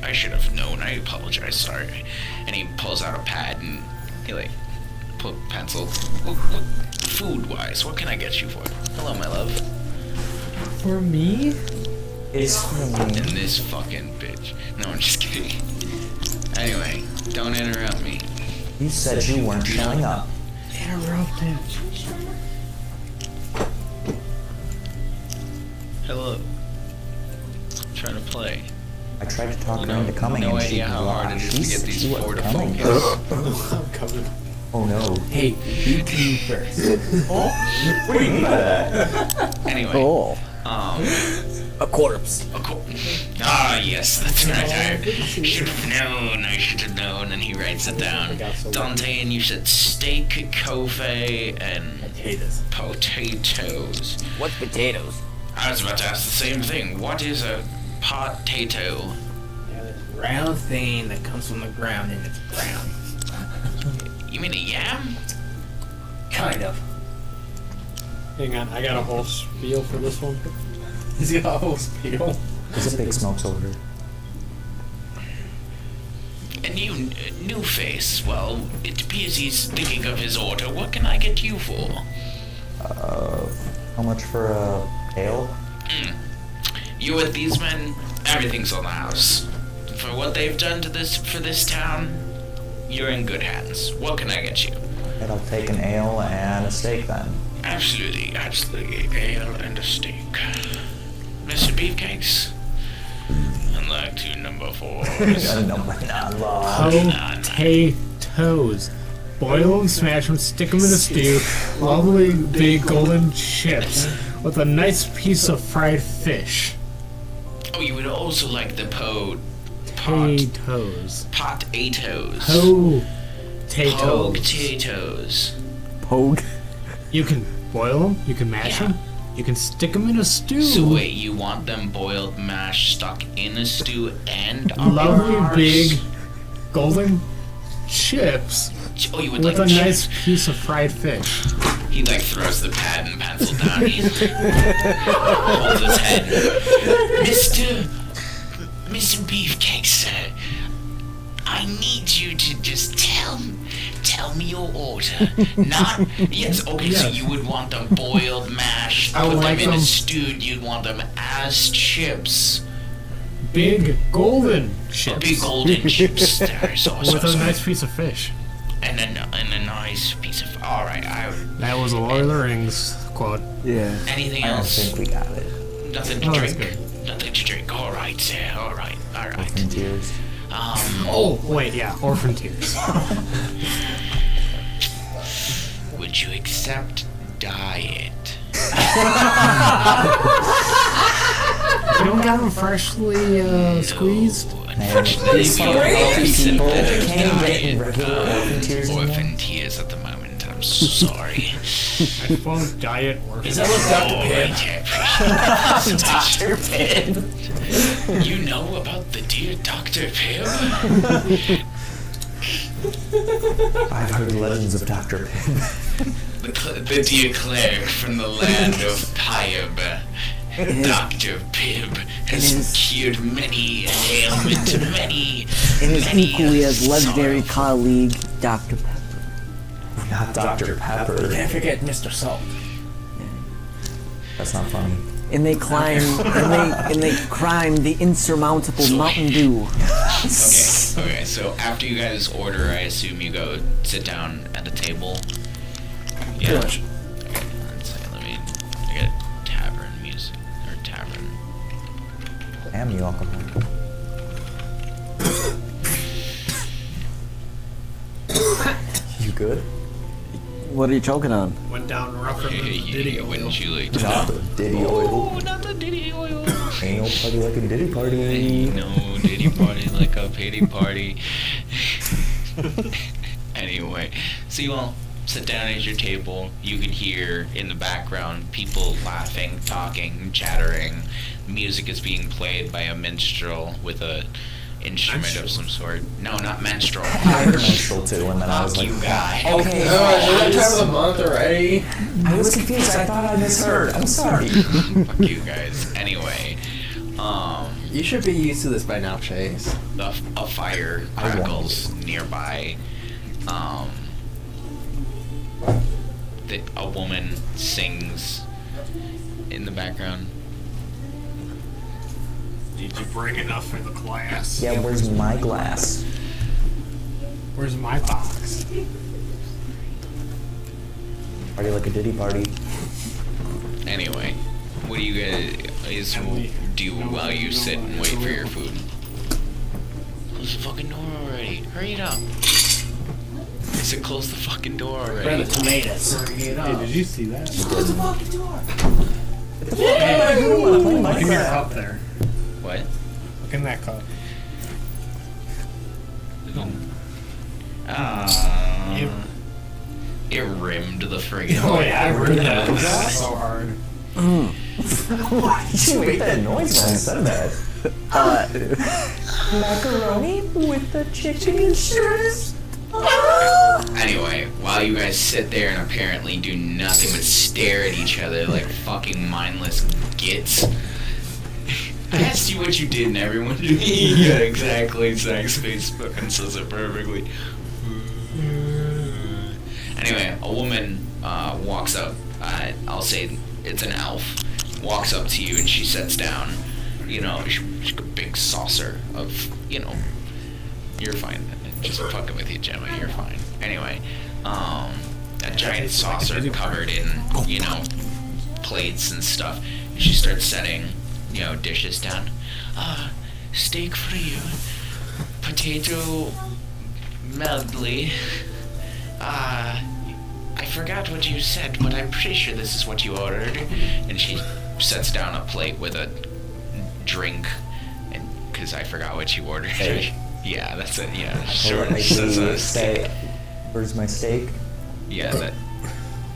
I should have known. I apologize. Sorry. And he pulls out a pad and he put pencil. Food wise, what can I get you for? Hello, my love. For me? It's for me. And this fucking bitch. No, I'm just kidding. Anyway, don't interrupt me. You said you weren't showing up. Interrupted. Hello. I'm trying to play. I tried to talk You her know, into coming no and she idea how hard it is to get these she wasn't 4 to coming. focus. I'm coming. Oh no. Hey, you two first. What do you mean by that? Anyway, Oh. a A corpse. Ah, yes, that's right. I should have known. I should have known. And he writes it down. Dante, and you said steak, coffee, and Potatoes. potatoes. What's potatoes? I was about to ask the same thing. What is a potato? Yeah, this round thing that comes from the ground and it's brown. You mean a yam? Kind of. Hang on, I got a whole spiel for this one. He's got a whole spiel. There's a big smokes over here. And you, new face. Well, it appears he's thinking of his order. What can I get you for? How much for a ale? You with these men, everything's on the house. For what they've done to this town, you're in good hands. What can I get you? And I'll take an ale and a steak then. Absolutely, absolutely. Ale and a steak. Mr. Beefcakes? I'd like to number 4. Number 9. Potatoes. Boil them, smash them, stick them in a stew. Lovely big golden chips with a nice piece of fried fish. Oh, you would also like the potatoes. Potatoes. Potatoes. Potatoes. Pogue. You can boil them, you can mash them, you can stick them in a stew. So wait, you want them boiled, mashed, stuck in a stew, and Lovely ours? big golden chips Oh, you would with like a chips? nice piece of fried fish. He throws the pad and pencil down. He holds his head. Mr. Beefcake, sir. I need you to just tell me your order. Not yes. Okay, so Yes. you would want them boiled, mashed, I put would them like in a them- stewed. You'd want them as chips. Big golden chips. Big golden chips. There, so with a nice piece of fish. and a nice piece of. All right. That was a Lord of the Rings quote. Yeah. Anything I don't else? think we got it. Nothing to Oh, that's drink. good. Nothing to drink. All right, sir. All right. In tears. Oh, wait, yeah, orphan tears. Would you accept diet? You don't got them freshly squeezed? Man, these fucking healthy people can't get in regular orphan tears anymore. Orphan tears at the moment. I'm so sorry. I suppose diet orphan. Is that what Dr. Dr. Pim? You know about the dear Dr. Pim? I've heard legends of Dr. Pim. The dear cleric from the land of Pyab. Dr. Pib has cured many ailments, many. And his many equally as legendary sorrow. colleague, Dr. Pepper. Not Dr. Pepper. Can't forget Mr. Salt. That's not funny. And they climb, and they climb the insurmountable Mountain Dew. Okay. Okay, so after you guys order, I assume you go sit down at a table. Yeah. Pretty much. Okay, let's see, let me get tavern music or tavern. Damn you, alcohol. You good? What are you choking on? Went down rougher than Hey, the Diddy oil. wouldn't you like to Not know? the Diddy oil. Oh, not the Diddy oil. Ain't no party like a Diddy party. Ain't no Diddy party like a pity party. Anyway, so you all sit down at your table. You can hear in the background people laughing, talking, chattering. Music is being played by a minstrel with a instrument of some sort. No, not minstrel. I heard menstrual too, and then I was Fuck like, you, guy. okay. Is that time of the month already? I was confused. I thought I misheard. I'm sorry. Fuck you guys. Anyway, You should be used to this by now, Chase. a fire I want crackles nearby. A woman sings in the background. Did you bring enough for the class? Yeah, where's my glass? Where's my box? Party like a Diddy party. Anyway, what do you guys do while you sit and wait for your food? Close the fucking door already. Hurry it up. I said close the fucking door already. tomatoes. Hey, did you see that? Close the fucking door. Hey, Wanna play look in your Minecraft? cup there. What? Look in that cup. It rimmed the friggin' Oh yeah, I read that. that? So hard. Why did you make that noise when I said that? Macaroni with the chicken strips. Anyway, while you guys sit there and apparently do nothing but stare at each other like fucking mindless gits. I asked you what you did and everyone yeah, exactly. Zach's face fucking says it perfectly. Anyway, a woman walks up. I'll say it's an elf. Walks up to you and she sits down. You know, she's got a big saucer of, you know, you're fine. Just fucking with you, Gemma. You're fine. Anyway, a giant saucer covered in, you know, plates and stuff. She starts setting, you know, dishes down. Steak for you. Potato medley. I forgot what you said, but I'm pretty sure this is what you ordered. And she sets down a plate with a drink, and because I forgot what you ordered. Hey. Yeah, that's it. Yeah, Or sure. like Says the a steak. where's my steak? Yeah, that.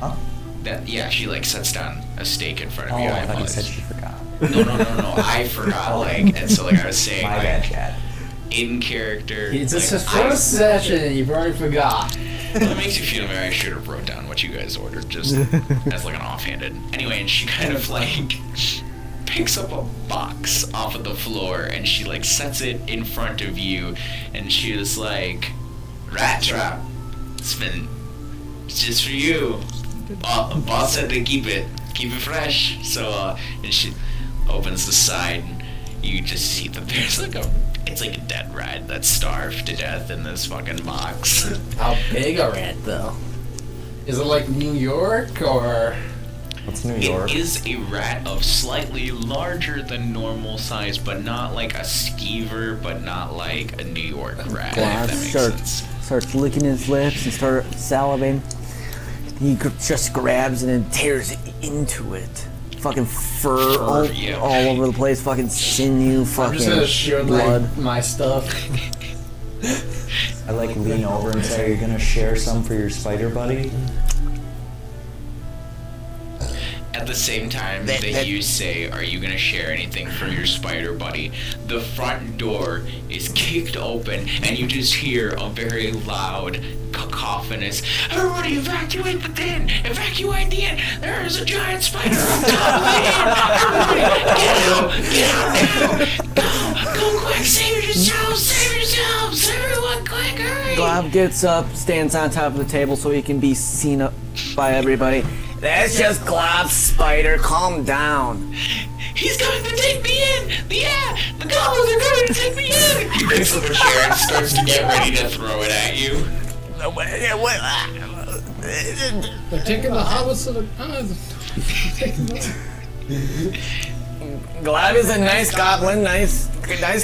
Huh? That. Yeah, she like sets down a steak in front of Oh, you. I thought you apologize. said she forgot. No. I forgot. Like, and so like I was saying, My like, bad, Chad. in character. It's like, his first session and you've already forgot. Well, it makes you feel like I should have wrote down what you guys ordered just as like an offhanded. Anyway, and she kind of like picks up a box off of the floor and she like sets it in front of you and she was like, rat trap. It's just for you. Boss said to keep it fresh. So and she opens the side and you just see that there's like it's like a dead rat that's starved to death in this fucking box. How big a rat, though? Is it like New York, or...? What's New York? It is a rat of slightly larger than normal size, but not like a skeever, but not like a New York rat, if that makes sense. Starts licking his lips and start salivating. He just grabs it and tears into it. Fucking fur all over the place. Fucking sinew. I'm Fucking just gonna show blood. like my stuff. I like lean over and say, "Are you gonna share some for your spider buddy?" At the same time that you say, are you gonna share anything for your spider buddy, the front door is kicked open and you just hear a very loud cacophonous, everybody evacuate the inn! Evacuate the inn! There is a giant spider on top of the inn! Everybody, get out now! Go quick, save yourselves! Everyone quick, hurry! Glob gets up, stands on top of the table so he can be seen up by everybody. That's just Glob's spider. Calm down. He's coming to take me in! Yeah! The goblins are coming to take me in! He picks up a chair and starts to get ready to throw it at you. They're taking the hobbits to the... Glad is a nice goblin, nice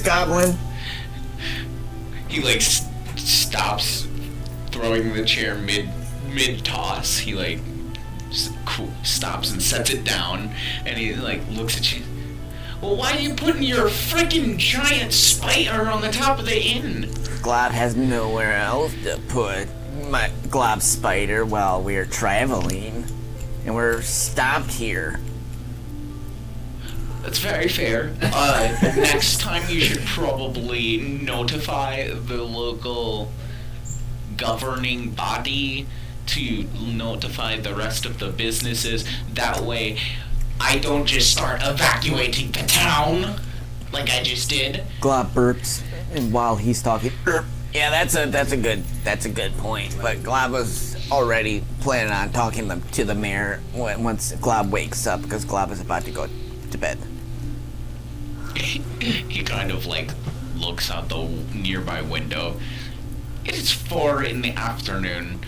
goblin. He like stops throwing the chair mid toss. He like stops and sets it down, and he like looks at you. Well, why are you putting your freaking giant spider on the top of the inn? Glob has nowhere else to put my Glob spider while we're traveling, and we're stopped here. That's very fair. Next time you should probably notify the local governing body to notify the rest of the businesses. That way, I don't just start evacuating the town like I just did. Glob burps, and while he's talking, yeah, that's a good point. But Glob was already planning on talking to the mayor once Glob wakes up, because Glob is about to go to bed. He kind of like looks out the nearby window. It is 4 in the afternoon.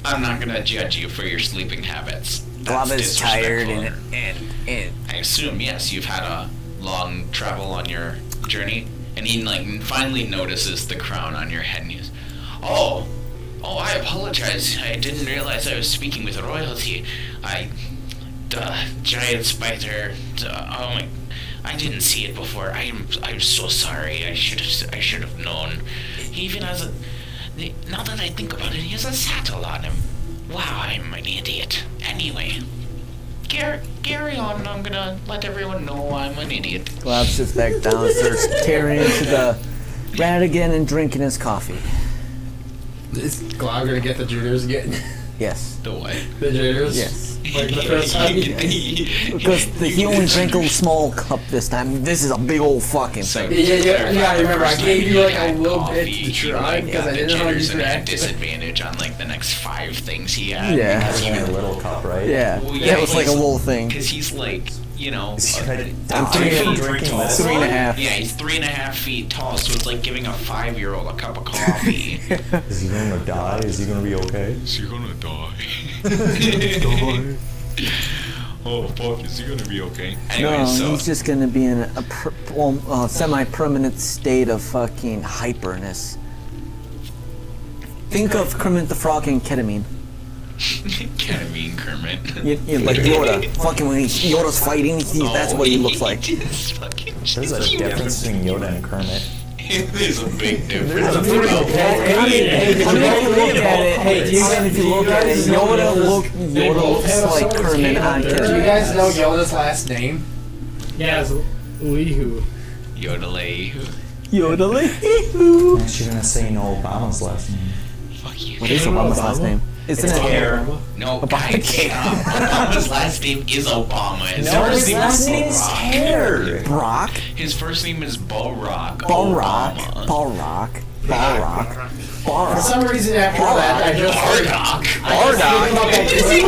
I'm not gonna judge you for your sleeping habits. Glob is tired and I assume, yes, you've had a long travel on your journey. And he like finally notices the crown on your head and he's, Oh, I apologize. I didn't realize I was speaking with royalty. The giant spider, oh my, I didn't see it before. I'm so sorry. I should have known. He even has now that I think about it, he has a saddle on him. Wow, I'm an idiot. Anyway, carry on. I'm gonna let everyone know I'm an idiot. Glob sits back down and starts tearing into the rat again and drinking his coffee. Is Glob gonna get the jitters again? Yes. The what? The jitters? Yes. Like the first time? Because he only drank a small cup this time. This is a big old fucking thing. Yeah, I remember. I gave you like a little bit to try because I The didn't know how jitters to and had react. disadvantage on like the next 5 things he had. Yeah. That's only a little cup, right? Yeah. Well, That was like a little thing. Because he's like, you know, I'm three 3 feet tall. 3.5. Yeah, he's 3.5 feet tall, so it's like giving a 5-year-old a cup of coffee. Is he gonna die? Is he gonna be okay? Is he gonna die? Oh fuck, is he gonna be okay? Anyway, No, so he's just gonna be in a semi-permanent state of fucking hyperness. Think of Kermit the Frog and ketamine. ketamine Kermit. Like Yoda. Fucking when Yoda's fighting, that's what he looks like. Just fucking There's a difference between Yoda and Kermit. There's a big difference. If you look at it, Yoda looks like Kermit on Do you ketamine. guys know Yoda's last name? Yeah, it's Leehu. Yodelay. Yoda. Next, you're gonna say no Obama's last name. Fuck you. What is Obama's last name? Isn't it Hair. No, guys, Obama's last name is Obama. His No, first his name last is name is Barack. Hair. Brock? His first name is Barack. Balrock. Obama. Balrock. For Balrock. some reason after that, I just Bardock. Bardock. Is he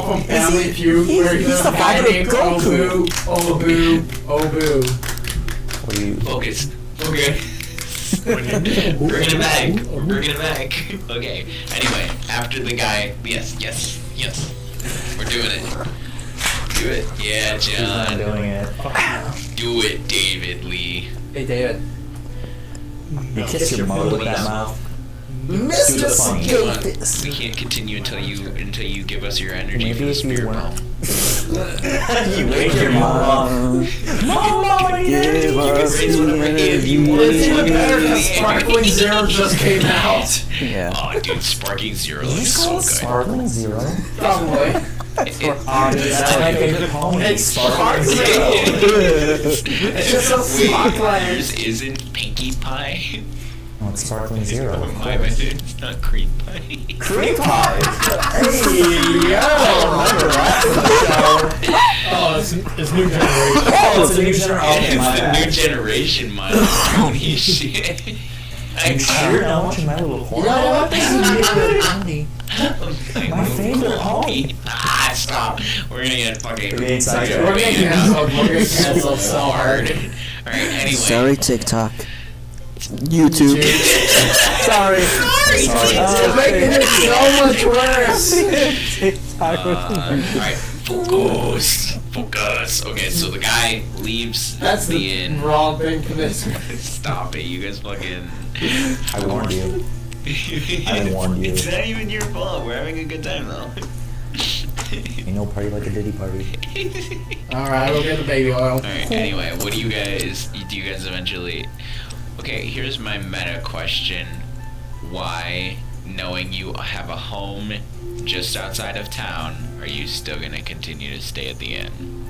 from Family Feud where he's the guy father of named Goku. Obu. What do you? Focus. Okay. Bring it back. Bring it back. Okay. Anyway, after the guy. Yes. We're doing it. Do it. Yeah, I'm John. doing it. Do it, David Lee. Hey, David. You kiss your mother with that mouth. Mr. funny. Skatis. We can't continue until you give us your energy Maybe for the if you spirit weren't- bomb. You wake your mom up. Mama, Give us the energy. It's even better because Sparkling Zero just came out. Yeah. Oh, dude, Sparking Zero Is looks this so called good. Sparkling Zero? Probably. That's my favorite pony. It's Sparkling Zero. It's just a sparkling. Yours isn't Pinkie Pie. Oh, it's Sparkling Zero. Oh, my bad. It's not Cream Pie. Cream pie. Oh, it's new generation. Oh, it's a new generation. Okay, my It's the new bad. generation, my holy shit. I'm sure not watching My Little Pony. You know what? This is My favorite pony. Ah, Stop. We're gonna get fucking. We're getting sidetracked. We're getting canceled. We're getting canceled so hard. Alright, anyway. Sorry, TikTok. YouTube. Sorry. You're making it so much worse. Alright, focus. Okay, so the guy leaves That's the the inn. wrong thing for this. Stop it, you guys fucking. I warned you. I warned you. It's not even your fault. We're having a good time though. Ain't no party like a Diddy party. Alright, we'll get the baby oil. Alright, anyway, what do you guys eventually... Okay, here's my meta question. Why, knowing you have a home just outside of town, are you still gonna continue to stay at the inn?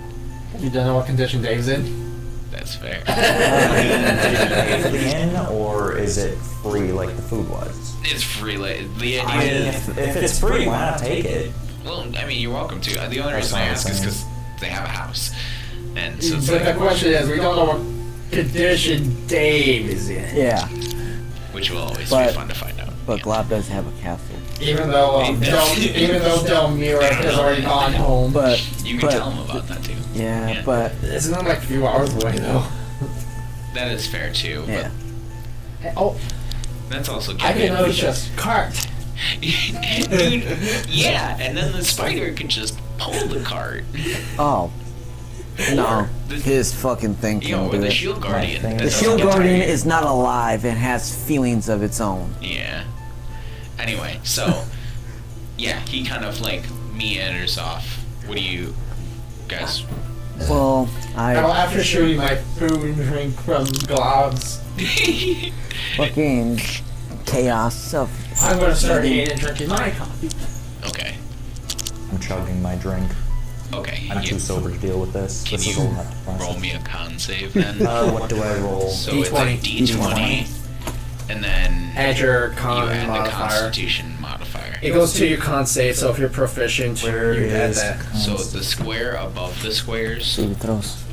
You don't know what condition Dave's in? That's fair. Did you pay for the inn, or is it free like the food was? It's free. The I mean, idea if it's free, why not take it? well, I mean, you're welcome to. The only reason I ask is because they have a house. And so it's But the like, question is, we don't know what condition Dave is in. Yeah, which will always But- be fun to find out. but Glob does have a castle. Even though Delmira has already gone home. But You can tell them about that too. yeah, but It's not like a few hours away though. That is fair too. yeah. Oh, But that's also I getting can notice just cart. Dude, yeah, and then the spider could just pull the cart. Oh no, The- his fucking thing You know, can or do the it. shield guardian. thing. that The doesn't shield get guardian tired. is not alive and has feelings of its own. Yeah. Anyway, so yeah, he kind of like meanders off. What do you guys? Well, Well, I after shooting my food and drink from globs, fucking chaos of. I'm gonna start eating and drinking my coffee. Okay. I'm chugging my drink. Okay. I'm you- too sober to deal with this. Can This is you a lot to roll process. me a con save then? What do I roll? So D20. it's a D20, and then Add your you con add the modifier. Constitution modifier. It goes to your con save, so if you're proficient, Where you add is that. So the square above the squares. Saving throws.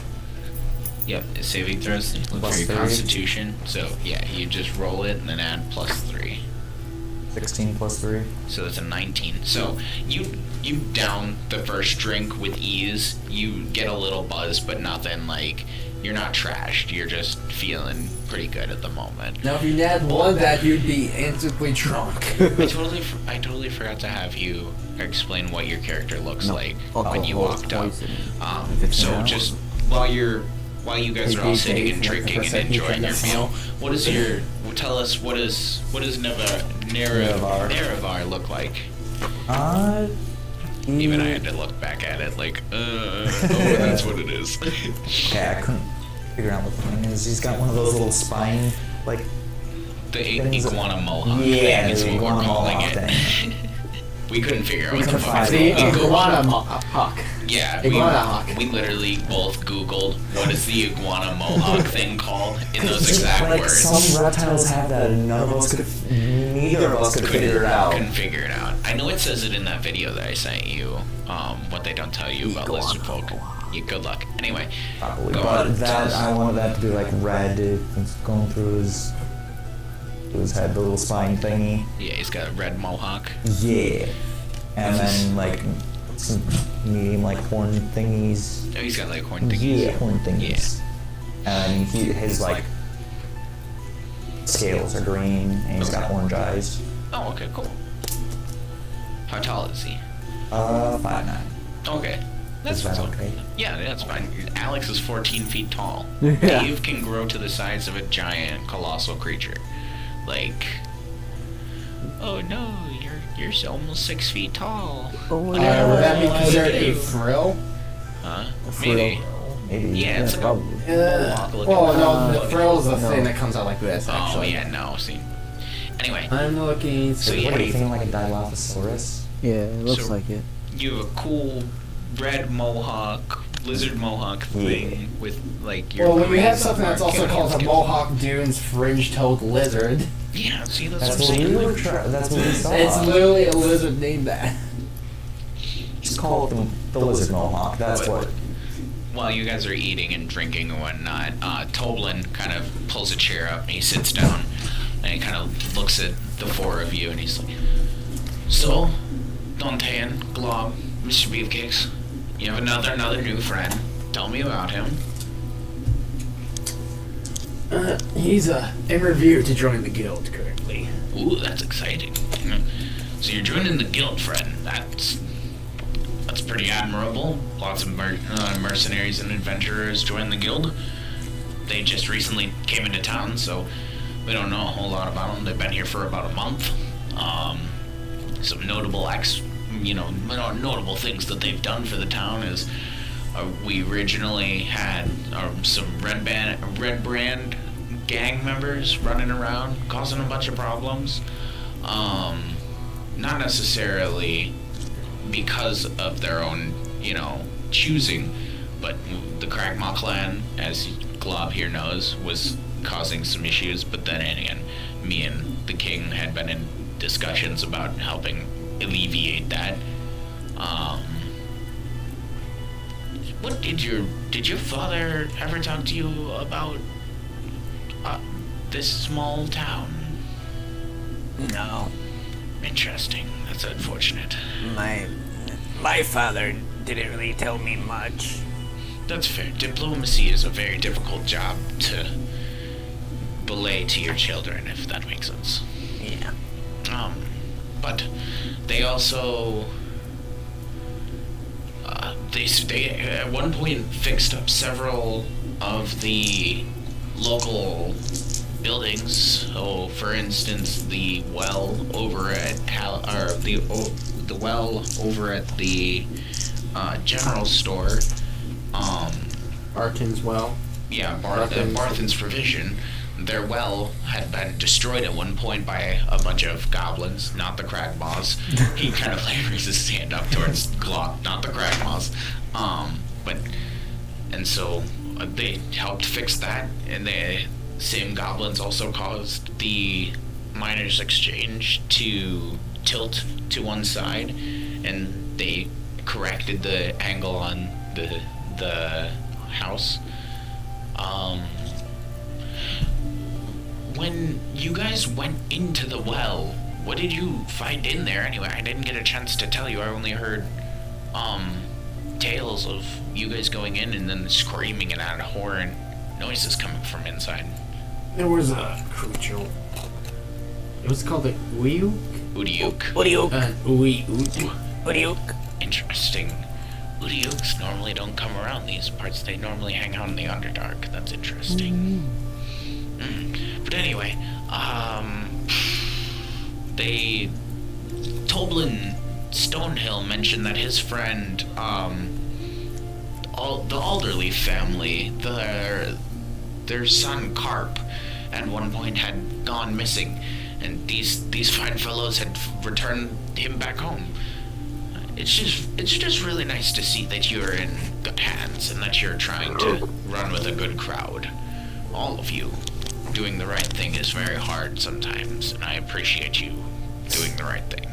Yep, saving throws. Look Plus for your 3. Constitution. So yeah, you just roll it and then add +3. 16 plus 3. So that's a 19. So you down the first drink with ease. You get a little buzz, but nothing like you're not trashed. You're just feeling pretty good at the moment. Now, if you add one of that, you'd be instantly drunk. I totally forgot to have you explain what your character looks like when you walked up. So just while you guys are all sitting and drinking and enjoying your meal, tell us what does Nerevar look like? Even I had to look back at it like, oh, that's what it is. Okay, I couldn't figure out what the thing is. He's got one of those little spine, like, The things that- iguana mohawk Yeah, thing is the what we're iguana calling mohawk it. thing. We couldn't figure out We what the couldn't fuck find The it. iguana hawk. Yeah, Iguana hawk. we literally both Googled what is the iguana mohawk thing called in those exact like, words. some reptiles have that, and neither of us could figure it out. Couldn't figure it out. I know it says it in that video that I sent you. What they don't tell you about lizard folk. Yeah, good luck. Anyway, Probably. go But on. that, I wanted that to be like red. It's going through his head, the little spine thingy. Yeah, he's got a red mohawk. Yeah. And then like some medium like horn thingies. Oh, he's got like horn thingies. Yeah, horn thingies. And his like scales are green, and he's got orange eyes. Oh, okay, cool. How tall is he? 5'9". Okay. That's Is that fine. okay? Yeah, that's fine. Alex is 14 feet tall. Yeah. Dave can grow to the size of a giant, colossal creature. Like, oh no, you're almost 6 feet tall. Oh, Would that be considered a frill? Huh? frill. Maybe. Maybe. Yeah, it's like probably. mohawk looking. Well, no, the frill is the no. thing that comes out like this, Oh actually. yeah, no. See. Anyway, I'm looking. So What yeah, are you thinking, like a Dilophosaurus? Yeah, it looks So- like it. you have a cool red mohawk, lizard mohawk thing with like your. Well, when we have green something that's also mark called a and- Mohawk Dunes fringe-toed lizard. Yeah, see, that's, That's what what I'm we saying. were. That's what we saw. It's literally a lizard named that. Just call it the lizard mohawk. That's what. While you guys are eating and drinking and whatnot, Toblin kind of pulls a chair up and he sits down and he kind of looks at the four of you and he's like, "So, Dantean, Glob, Mr. Beefcakes, you have another new friend. Tell me about him. He's in review to join the guild currently. Ooh, that's exciting. So you're joining the guild, friend. That's pretty admirable. Lots of mercenaries and adventurers join the guild. They just recently came into town, so we don't know a whole lot about them. They've been here for about a month. Some notable notable things that they've done for the town is we originally had some red brand gang members running around causing a bunch of problems. Not necessarily because of their own, choosing, but the Crackmaw clan, as Glob here knows, was causing some issues. But then again, me and the king had been in discussions about helping alleviate that. What did your father ever talk to you about this small town? No. Interesting. That's unfortunate. My father didn't really tell me much. That's fair. Diplomacy is a very difficult job to belay to your children, if that makes sense. Yeah. But they also they at one point fixed up several of the local buildings. So, for instance, the well over at the well over at the general store. Barton's well. Yeah, Barthen's Provision. Their well had been destroyed at one point by a bunch of goblins, not the Cragmaws. He kind of like raises his hand up towards Glock, not the Cragmaws. So they helped fix that, and the same goblins also caused the miners' exchange to tilt to one side, and they corrected the angle on the house. When you guys went into the well, what did you find in there anyway? I didn't get a chance to tell you. I only heard tales of you guys going in and then screaming and out of horror noises coming from inside. There was a creature. It was called the Uyuk? Udiuk. Uyuk. Udiuk. Interesting. Udiuks normally don't come around these parts. They normally hang out in the Underdark. That's interesting. But anyway, Toblin Stonehill mentioned that his friend, the Alderley family, their son Carp, at one point had gone missing, and these fine fellows had returned him back home. It's just really nice to see that you're in good hands and that you're trying to run with a good crowd. All of you. Doing the right thing is very hard sometimes, and I appreciate you doing the right thing.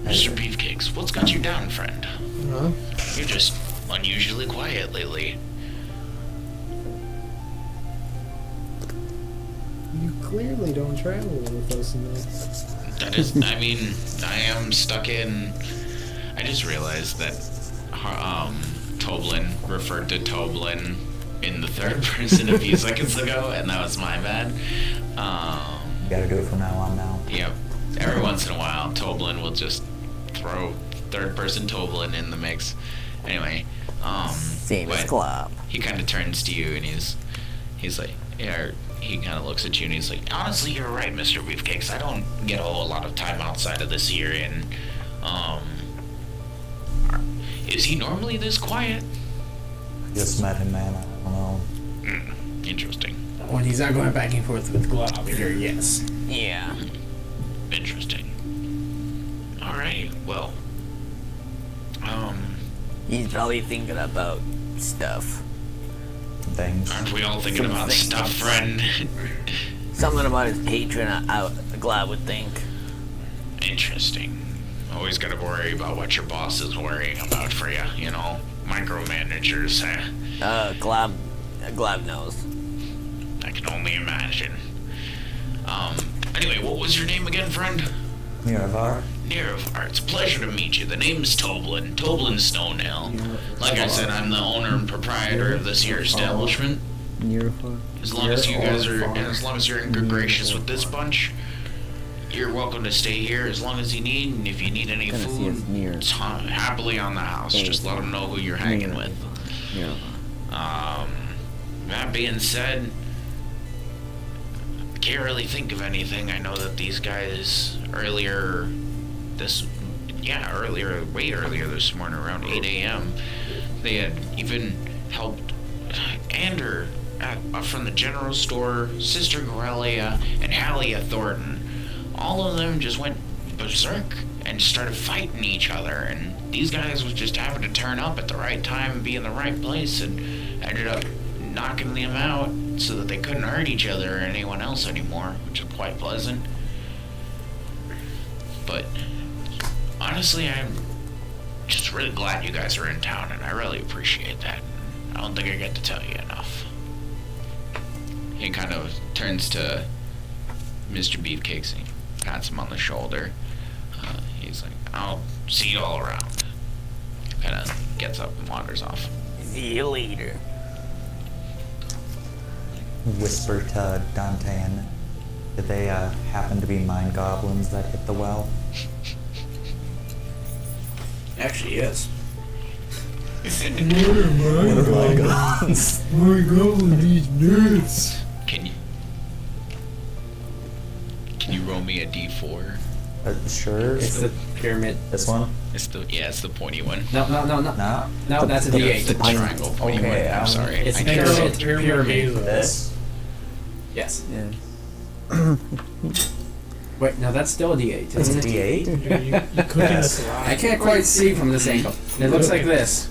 Mr. Beefcakes, what's got you down, friend? Huh? You're just unusually quiet lately. You clearly don't travel with us enough. That is, I mean, I am stuck in... I just realized that Toblin referred to Toblin in the third person a few seconds ago, and that was my bad. You gotta do it from now on now. Yep. Every once in a while, Toblin will just throw third person Toblin in the mix. Anyway, Same as but Glob. he kind of turns to you and he's like, yeah, he kind of looks at you and he's like, honestly, you're right, Mr. Beefcakes. I don't get a whole lot of time outside of this year, and is he normally this quiet? Just met him, man. I don't know. Interesting. When he's not going back and forth with Glob here, yes. Yeah. Interesting. Alright, well. He's probably thinking about stuff. Things. Aren't we all thinking Some about things. stuff, friend? Something about his patron, Glob would think. Interesting. Always gotta worry about what your boss is worrying about for you, you know? Micromanagers, huh? Glob knows. I can only imagine. Anyway, what was your name again, friend? Miravar? Nerevar, it's a pleasure to meet you. The name's Toblin Stonehill. Like I said, I'm the owner and proprietor of this here establishment. As long as you guys are, and as long as you're in good gracious with this bunch, you're welcome to stay here as long as you need. And if you need any food, it's happily on the house. Just let them know who you're hanging with. That being said, I can't really think of anything. I know that these guys way earlier this morning around 8 a.m. they had even helped Ander from the general store, Sister Gorelia, and Halia Thornton. All of them just went berserk and started fighting each other, and these guys was just having to turn up at the right time and be in the right place, and ended up knocking them out so that they couldn't hurt each other or anyone else anymore, which is quite pleasant. But honestly, I'm just really glad you guys are in town, and I really appreciate that. I don't think I get to tell you enough. He kind of turns to Mr. Beefcakes and pats him on the shoulder. He's like, I'll see you all around. Kind of gets up and wanders off. See you later. Whisper to Dantean, did they happen to be mind goblins that hit the well? Actually, yes. What are mind goblins? My god, these nuts. Can you roll me a d4? Sure. It's the pyramid. This one? It's the pointy one. No, that's a D8. The triangle pointy Okay, one. I'm sorry. It's I can't see. pyramid. This? Yes. Yeah. Wait, no, that's still a D8. It's a Isn't it? D8? You cooking us I can't quite see from this angle. It looks like this.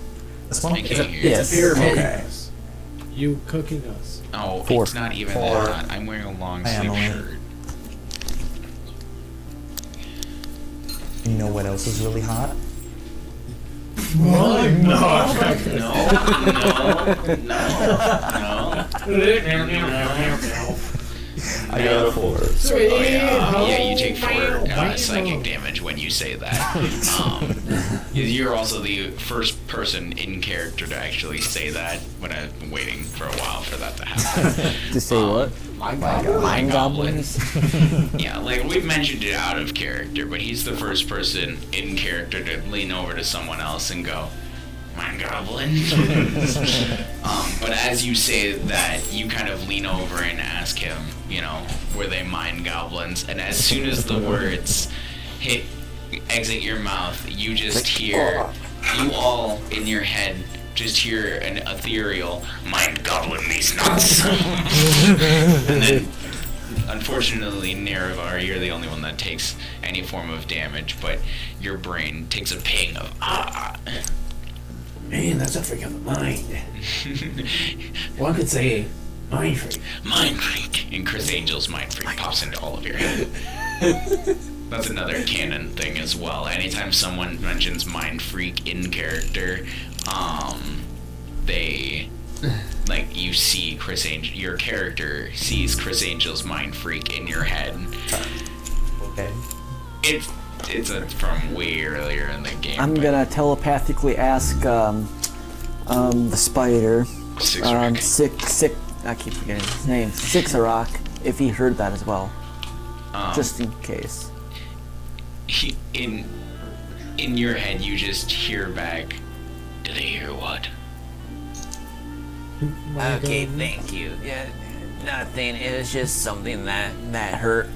This one? I can't hear you. It's a pyramid. Okay. You cooking us. Oh, 4. it's not even 4. that. I'm wearing a long sleeve Family. shirt. You know what else is really hot? My No. I got a 4. Sweet. Oh, yeah, you take 4 psychic damage when you say that. You're also the first person in character to actually say that, when I've been waiting for a while for that to happen. To say what? Mind goblins. Yeah, like we've mentioned it out of character, but he's the first person in character to lean over to someone else and go, mind goblin. But as you say that, you kind of lean over and ask him, were they mind goblins? And as soon as the words exit your mouth, you just hear, you all in your head just hear an ethereal, mind goblin these nuts. And then, unfortunately, Nerevar, you're the only one that takes any form of damage, but your brain takes a ping of, Man, that's a freak of the mind. One could say mind freak. Mind freak. And Chris Angel's mind freak pops into all of your head. That's another canon thing as well. Anytime someone mentions mind freak in character, they, like, you see Chris Angel, your character sees Chris Angel's mind freak in your head. Okay. It's from way earlier in the game. I'm gonna telepathically ask the spider, I keep forgetting his name, Sixarock, if he heard that as well, just in case. In your head, you just hear back. Do they hear what? Okay, thank you. Yeah, nothing. It was just something that hurt.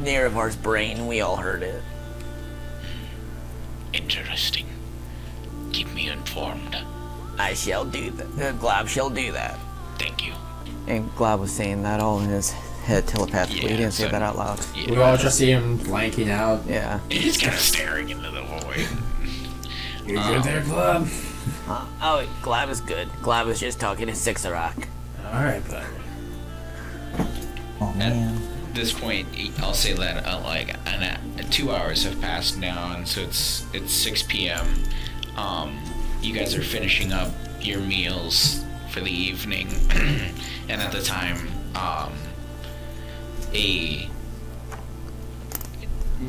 Nerevar's brain. We all heard it. Interesting. Keep me informed. I shall do that. Glab shall do that. Thank you. And Glab was saying that all in his head telepathically. He didn't say that out loud. Yeah. We all just see him blanking out. Yeah. He's kind of staring into the void. You're good there, Club? Oh, Glab is good. Glab was just talking to Sixarock. Alright, bud. Oh man. At this point, I'll say that 2 hours have passed now, and so it's 6 p.m. You guys are finishing up your meals for the evening, and at the time, a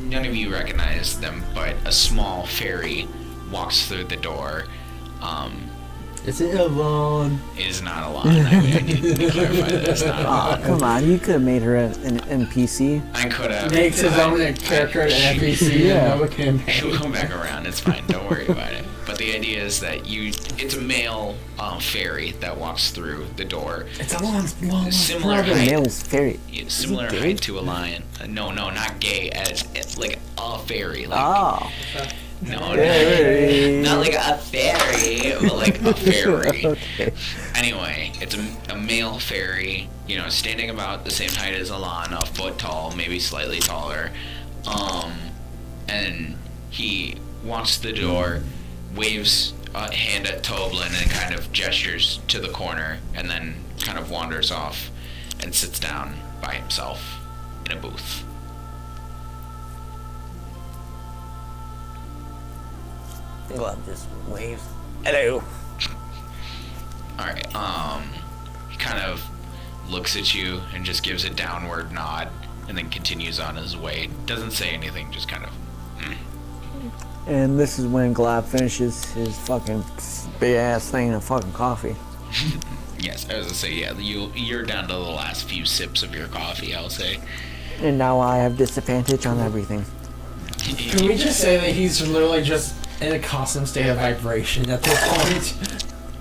none of you recognize them, but a small fairy walks through the door. Is it Yvonne? It is not Alon. I need to clarify that it's not Alon. Come on, you could have made her an NPC. I could have. Makes his own character an NPC and no campaign. She'll come back around. It's fine. Don't worry about it. But the idea is that it's a male fairy that walks through the door. It's a long Similar The height. male's fairy. Similar height to a lion. No, not gay. As like a fairy. Like, Oh. no, Fairy. not like a fairy, but like a fairy. Okay. Anyway, it's a male fairy, standing about the same height as Alon, a foot tall, maybe slightly taller. And he walks to the door, waves a hand at Toblin and kind of gestures to the corner, and then kind of wanders off and sits down by himself in a booth. Glove just waves. Hello. Alright, he kind of looks at you and just gives a downward nod and then continues on his way. Doesn't say anything, just kind of, And this is when Glob finishes his fucking big ass thing of fucking coffee. Yes, I was gonna say, yeah, you're down to the last few sips of your coffee, I'll say. And now I have disadvantage on everything. Can we just say that he's literally just in a constant state of vibration at this point?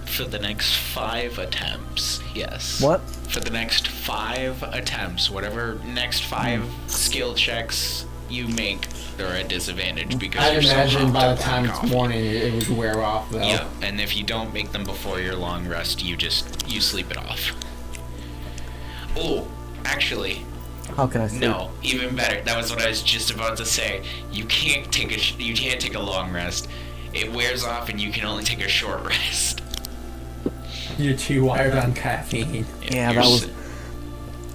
For the next 5 attempts, yes. What? For the next 5 attempts, whatever next 5 skill checks you make, they're at disadvantage because I'd you're so imagine pumped by up the on time it's coffee. morning, it would wear off, though. Yeah, and if you don't make them before your long rest, you sleep it off. Oh, actually, How can I sleep? no, even better. That was what I was just about to say. You can't take a long rest. It wears off, and you can only take a short rest. You're too wired on caffeine. Yeah, You're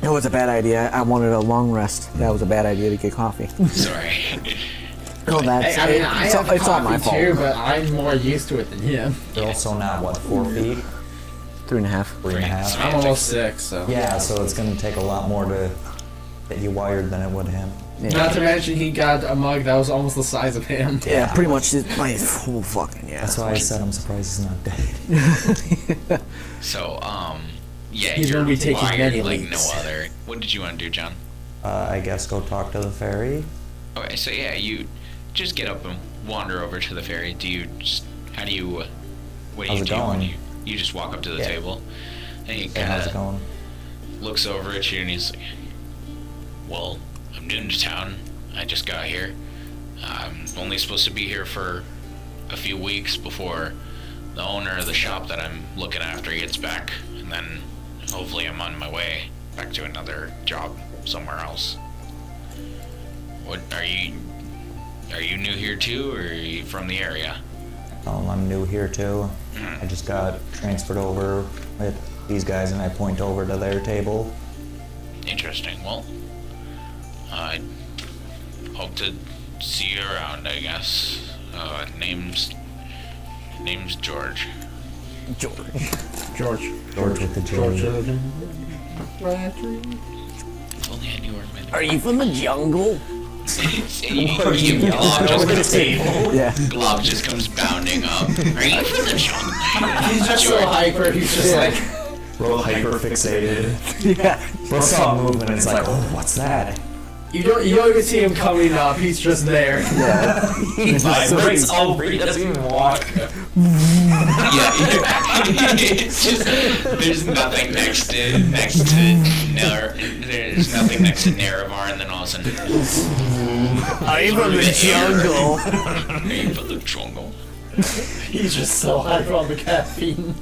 that was a bad idea. I wanted a long rest. That was a bad idea to get coffee. Sorry. No, that's I mean, I have it's all my coffee fault. too, but I'm more used to it than him. They're also not, what, 4 feet? 3.5. 3.5? I'm almost 6, so. Yeah, so it's gonna take a lot more to get you wired than it would him. Not to mention he got a mug that was almost the size of him. Yeah, pretty much just my whole fucking That's why I said I'm surprised he's not dead. So, yeah, He's you're gonna be taking wired many like leaks. no other. What did you want to do, John? I guess go talk to the fairy. Okay, so yeah, you just get up and wander over to the ferry. What do you How's do it when going? you just walk up to the Yeah. table? And he Hey, how's it kind of going? looks over at you and he's like, well, I'm new to town. I just got here. I'm only supposed to be here for a few weeks before the owner of the shop that I'm looking after gets back. And then hopefully I'm on my way back to another job somewhere else. What are you new here too, or are you from the area? I'm new here too. I just got transferred over with these guys and I point over to their table. Interesting. Well, I hope to see you around, I guess. Name's George. George. George. George with the J. If only I knew where my Are you from the jungle? Yeah. Glob just comes bounding up. Are you from the jungle? He's just so hyper, he's just like... Real hyper fixated. Yeah. Bro saw a movement and it's like, oh, what's that? You don't even see him coming up, he's just there. He vibrates over, he doesn't even walk. Yeah, it's just there's nothing next to there's nothing next to Nerevar, and then all of a sudden, Are you from the jungle? are you from the jungle? He's just so hyper on the caffeine.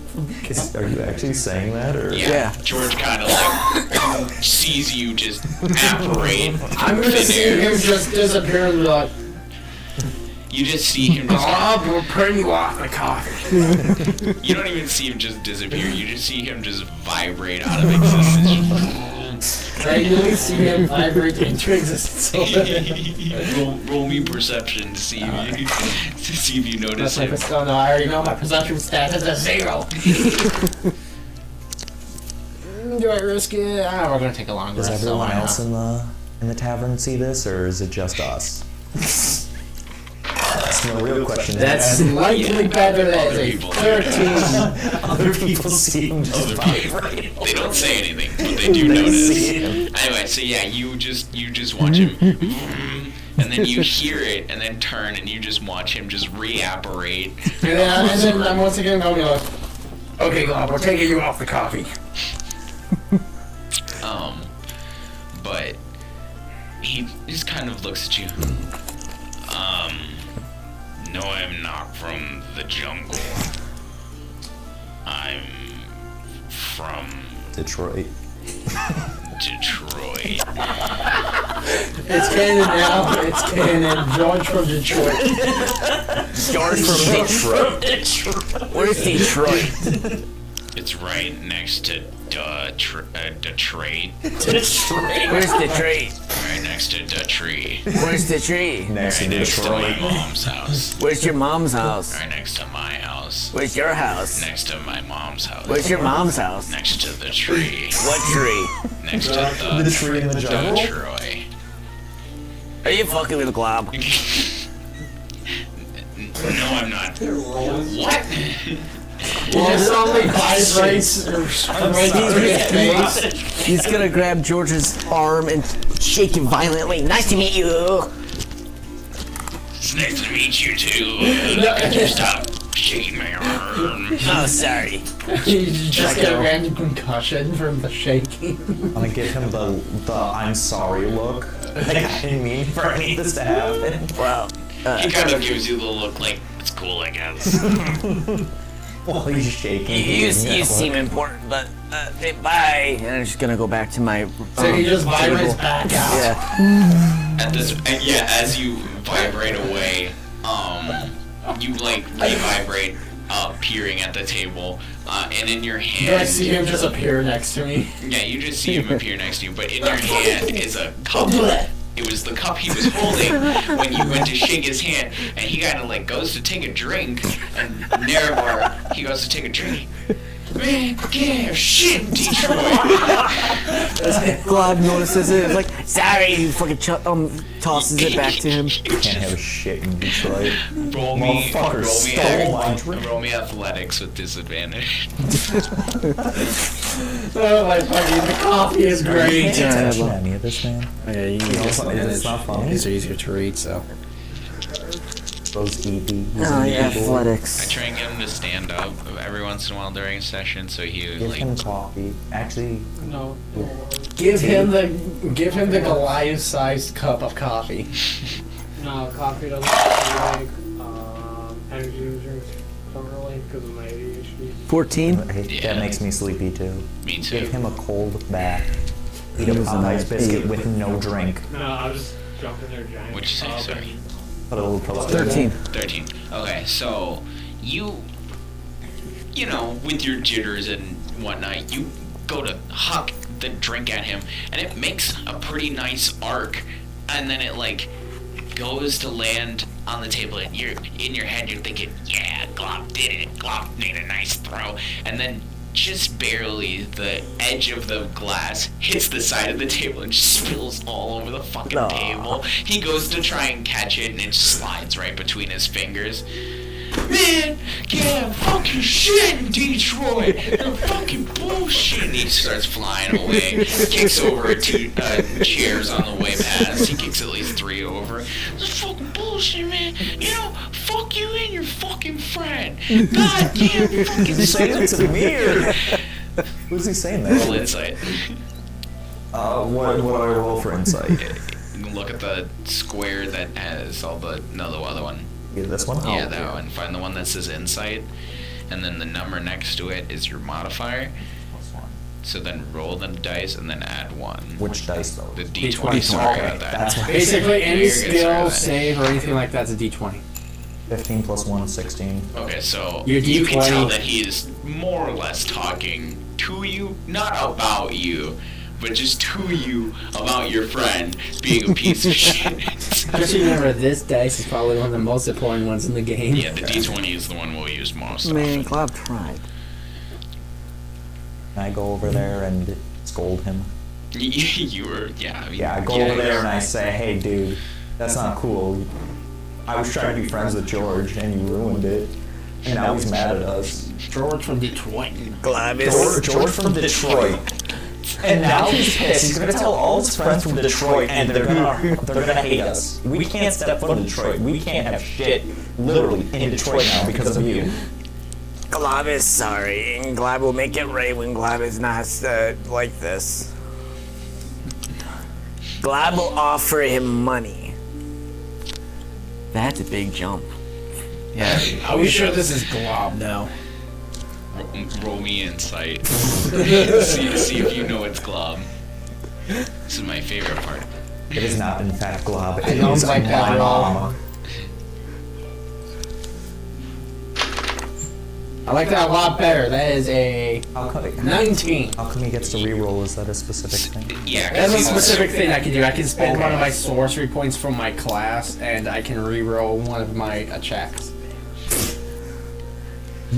Are you actually saying that? Or? Yeah. George kind of like sees you just apparate. I'm gonna see him just disappear and be like, You just see him just. we'll turn you off the coffee. You don't even see him just disappear. You just see him just vibrate out of existence. I usually see him vibrate into existence. roll me perception to see if you notice That's him. like, no, I already know my perception stat is a 0. Do I risk it? We're gonna take a longer Does rest. everyone else in the tavern see this, or is it just us? That's the real question. That's slightly better than a 13. Other people see him just vibrate. They don't say anything, but they do notice. Anyway, so yeah, you just watch him, and then you hear it, and then turn, and you just watch him just reapparate. Yeah, and then I'm once again going like, okay, Glob, we're taking you off the coffee. But he just kind of looks at you. No, I'm not from the jungle. I'm from Detroit. Detroit. It's canon now. It's canon. George from Detroit. George from Detroit. Where's Detroit? It's right next to Detroit. Where's Detroit? Right next to Detroit. Where's the tree? Next to Next to my Detroit. mom's house. Where's your mom's house? Right next to my house. Where's your house? Next to my mom's house. Where's your mom's house? Next to the tree. What tree? Next to The tree in the jungle? Detroit. Are you fucking with Glob? No, I'm not. What? This only vibrates right into his face. He's gonna grab George's arm and shake him violently. Nice to meet you. It's nice to meet you too. Could you stop shaking my arm? Oh, sorry. He's just get a random concussion from the shaking. I'm gonna give him the I'm sorry look. Like, I didn't mean for any of this to happen. Well, He kind of gives you the look like, it's cool, I guess. While he's shaking. you seem important, but bye. And I'm just gonna go back to my. So he just vibrates table. back out. Yeah. At this, yeah, as you vibrate away, you like re-vibrate up, peering at the table, and in your Do I hand, see him just appear next to me? yeah, you just see him appear next to you, but in your hand is a cup. It was the cup he was holding when you went to shake his hand, and he kind of like goes to take a drink, and Nerevar, he goes to take a drink. Man, yeah, shit, Detroit. Glob notices it. It's like, sorry. He fucking tosses it back to him. Can't have shit in Detroit. Roll stole my drink. roll me athletics with disadvantage. Oh my fucking, the coffee is great. Can't touch any of this, man. Yeah, you It's not funny. These are easier to read, so. Those EV. Oh, yeah, I athletics. try and get him to stand up every once in a while during a session, so he Give like. him coffee. Actually, No. Give him the Goliath-sized cup of coffee. No, coffee doesn't like energy drinks don't really because of my ADHD. 14. Yeah. that makes me sleepy too. Me Give too. him a cold bath. Eat a He was a Popeye's nice biscuit baby. with no drink. No, I'll just jump in there giant. What'd you say? tub Sorry. and- Put a little toast. 13. 13. Okay, so you know, with your jitters and whatnot, you go to huck the drink at him, and it makes a pretty nice arc, and then it like goes to land on the table, and you're in your head, you're thinking, yeah, Glob did it. Glob made a nice throw, and then just barely the edge of the glass hits the side of the table and just spills all over the fucking Aw. table. He goes to try and catch it, and it slides right between his fingers. Man, yeah, fucking shit in Detroit. You're fucking bullshit. And he starts flying away. Kicks over two chairs on the way past. He kicks at least 3 over. It's fucking bullshit, man. You know, fuck you and your fucking friend. God damn fucking Say it to me or who's he saying that? Roll insight. What do I roll for insight? Look at the square that has all the other one. Yeah, this one? Yeah, Oh, that one. Find the one that says insight, and then the number next to it is your modifier. So then roll the dice and then add 1. Which dice though? The D20. Sorry about that. That's why. Basically, any You're good, sorry skill, about that. save, or anything like that's a d20. 15 plus 1 is 16. Okay, so Your you can D20. tell that he is more or less talking to you, not about you, but just to you about your friend being a piece of shit. Just remember, this dice is probably one of the most important ones in the game. Yeah, the D20 is the one we'll use most Man, often. Glob tried. Can I go over there and scold him? You were, yeah. I mean, Yeah, I go over there and I say, hey dude, That's not cool. I was trying to be friends with George, and you ruined it. And now he's mad at us. George from Detroit. George from Detroit. And now he's pissed. He's gonna tell all his friends from Detroit, and they're gonna hate us. We can't step foot in Detroit. We can't have shit, literally, in Detroit now because of you. Glob is sorry, and Glob will make it right when Glob is not like this. Glob will offer him money. That's a big jump. Yeah. Are we sure this is Glob now? Roll me insight. see if you know it's Glob. This is my favorite part. It is not, in fact, Glob. It sounds is like my that roll. mama. I like that a lot better. That is a How come, 19. how come he gets to reroll? Is that a specific thing? Yeah, That's a he's specific thing I can do. I can spend one of my sorcery points from my class, and I can reroll one of my checks.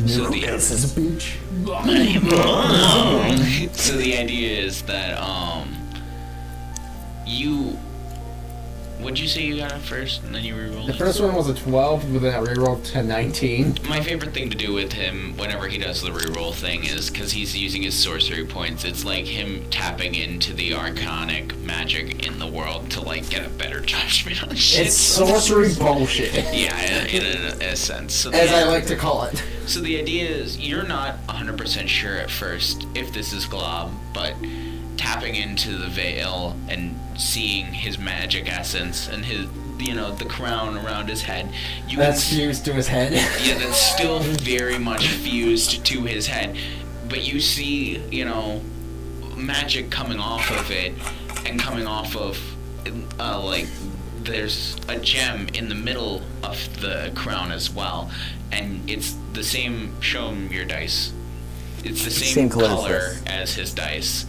So This is a bitch. So the idea is that you. What'd you say you got at first, and then you rerolled? The first one was a 12, but then I rerolled to 19. My favorite thing to do with him whenever he does the reroll thing is because he's using his sorcery points. It's like him tapping into the arcanic magic in the world to like get a better judgment on shit. It's sorcery bullshit, Yeah, in a sense. So as I like to call it. So the idea is you're not 100% sure at first if this is Glob, but tapping into the veil and seeing his magic essence and his, the crown around his head. That's fused to his head. Yeah, that's still very much fused to his head. But you see, magic coming off of it and coming off of, there's a gem in the middle of the crown as well. And it's the same, show him your dice. It's the same color as his dice.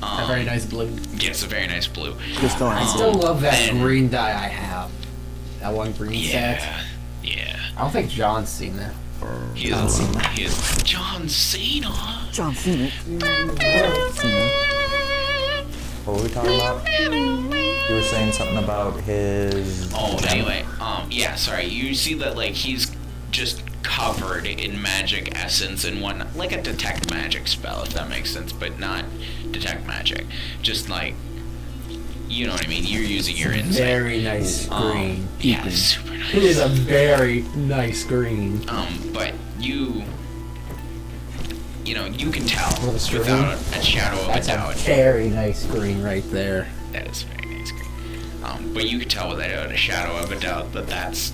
A very nice blue. Yeah, it's a very nice blue. I still love that green die I have. That one green set. Yeah. I don't think John's seen that. He is John Cena. John Cena. What were we talking about? You were saying something about his... Oh, anyway, yeah, sorry. You see that, he's just covered in magic essence and one, like a detect magic spell, if that makes sense, but not detect magic. Just you know what I mean? You're using your insight. Very nice green. Yeah, super nice. It is a very nice green. But you can tell With a without a shadow of That's a a doubt. very nice green right there. That is very nice green. But you can tell without a shadow of a doubt that that's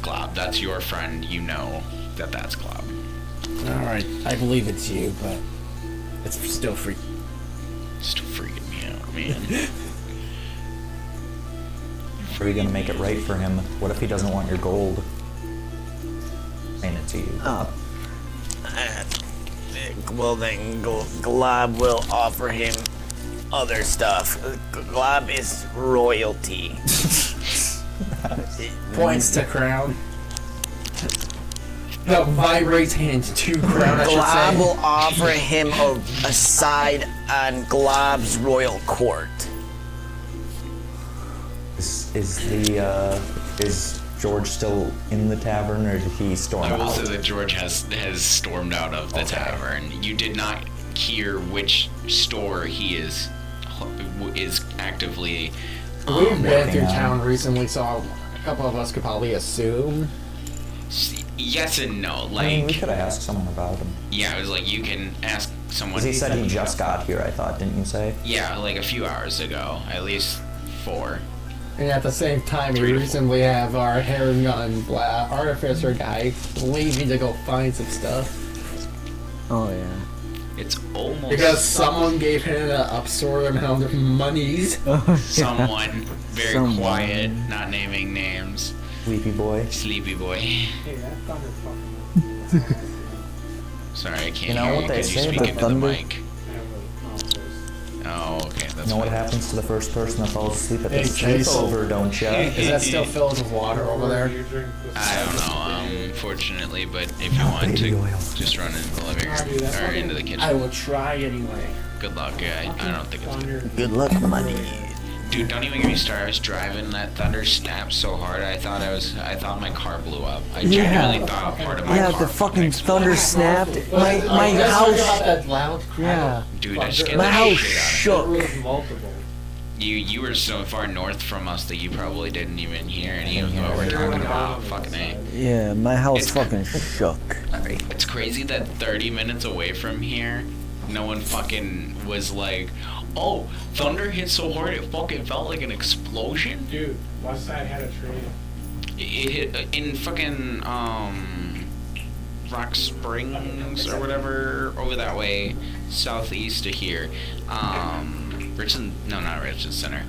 Glob. That's your friend. You know that's Glob. Alright, I believe it's you, but it's still free. Still freaking me out, man. Are you gonna make it right for him? What if he doesn't want your gold? Saying it to you. Well then, Glob will offer him other stuff. Glob is royalty. Points to crown. No, vibrates hand to crown, I should Glob say. will offer him a side on Glob's royal court. Is George still in the tavern, or did he storm I will out? say that George has stormed out of the tavern. You did not hear which store he is actively. We've been through working on. town recently, so a couple of us could probably assume. Yes and no. I mean, we could have asked someone about him. Yeah, it was you can ask someone. Because he said he just got here, I thought, didn't you say? Yeah, a few hours ago, at least 4. And at the same time, we recently have our hair gun artificer guy leaving to go find some stuff. Oh yeah. It's almost Because someone gave him an absurd amount of monies. someone very quiet, not naming names. Sleepy boy. Sleepy boy. Hey, that thunder fucking. Sorry, I can't You know hear what you they because you say, speak the into the thunder- mic. Oh, okay, that's You know what fine. happens to the first person that falls asleep at the Hey, Chase. sleepover, don't ya? Is that still filled with water over there? I don't know, unfortunately, but if you want baby to, oil. just run into the living room or into the kitchen. I will try anyway. Good luck. I don't think it's good. Good luck, money. Dude, don't even get me started. I was driving, that thunder snapped so hard. I thought my car blew up. I genuinely thought part of my car. Yeah, the fucking thunder snapped. My About house. that loud crack Yeah. of Dude, I scared thunder. My the house shit out of me. shook. There was multiple. You were so far north from us that you probably didn't even hear any of what we're talking about. Fucking A. Yeah, my house It's- fucking shook. It's crazy that 30 minutes away from here, no one fucking was like, oh, thunder hit so hard it fucking felt like an explosion. Dude, West Side had a tree. It hit in fucking Rock Springs or whatever, over that way, southeast of here. Richmond, no, not Richmond Center.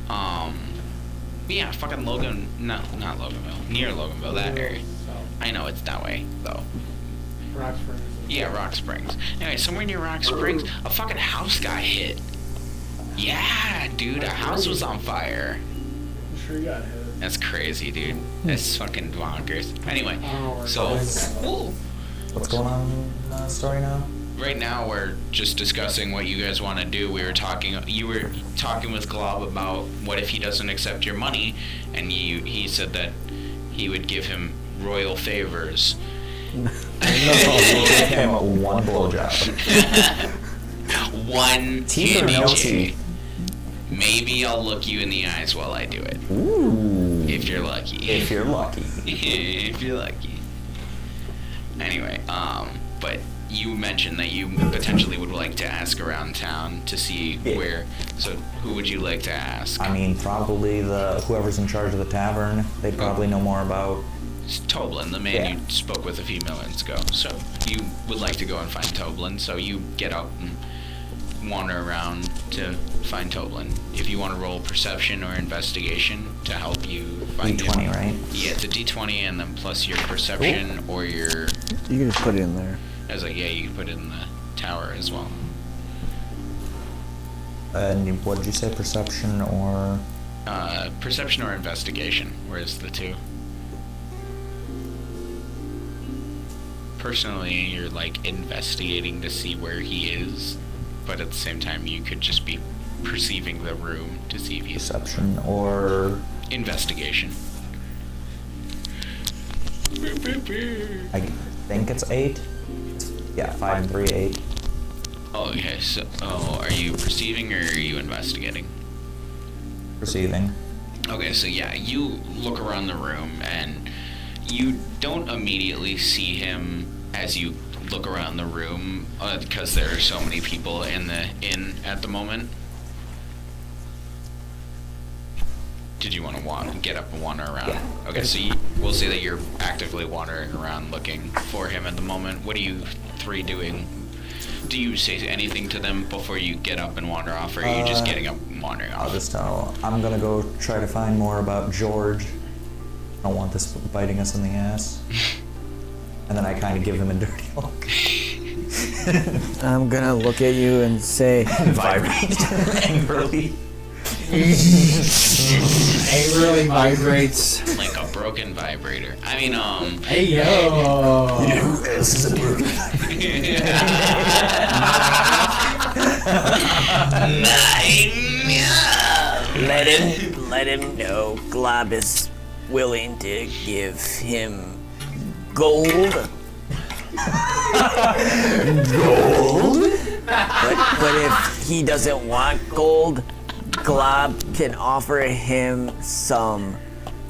Yeah, fucking Logan, not Loganville, near Loganville, that area. So, I know it's that way though. Rock Springs. Yeah, Rock Springs. Anyway, somewhere near Rock Springs, a fucking house got hit. Yeah, dude, a house was on fire. The tree got hit. That's crazy, dude. That's fucking bonkers. Anyway, I don't know where so it What's going on in the story now? right now we're just discussing what you guys want to do. You were talking with Glob about what if he doesn't accept your money, and he said that he would give him royal favors. No, we'll give him one blowjob. One Teeth or no TBJ. teeth? Maybe I'll look you in the eyes while I do it. Ooh. If you're lucky. If you're lucky. If you're lucky. Anyway, but you mentioned that you potentially would like to ask around town to see Yeah. where. So who would you like to ask? I mean, probably whoever's in charge of the tavern. They'd probably know more about. It's Toblin, the man Yeah. you spoke with a few minutes ago. So you would like to go and find Toblin. So you get out and wander around to find Toblin. If you want to roll perception or investigation to help you find D20, him. right? Yeah, it's a D20 and then plus your perception or your. You can just put it in there. I was like, yeah, you can put it in the tower as well. And what did you say? Perception or? Perception or investigation. Where's the two? Personally, you're like investigating to see where he is, but at the same time, you could just be perceiving the room to see if he's Perception or? investigation. I think it's 8. Yeah, 5 and 3, 8. Oh, okay. So, are you perceiving or are you investigating? Perceiving. Okay, so yeah, you look around the room and you don't immediately see him as you look around the room because there are so many people in the inn at the moment. Did you want to get up and wander around? Yeah. Okay, so we'll say that you're actively wandering around looking for him at the moment. What are you three doing? Do you say anything to them before you get up and wander off, or are you just getting up and wandering I'll off? just tell. I'm gonna go try to find more about George. I don't want this biting us in the ass. And then I kind of give him a dirty look. I'm gonna look at you and say, Vibrate angrily. Angrily vibrates. Like a broken vibrator. I mean, Hey yo! You know who else is a broken let him know Glob is willing to give him gold. Gold? But if he doesn't want gold, Glob can offer him some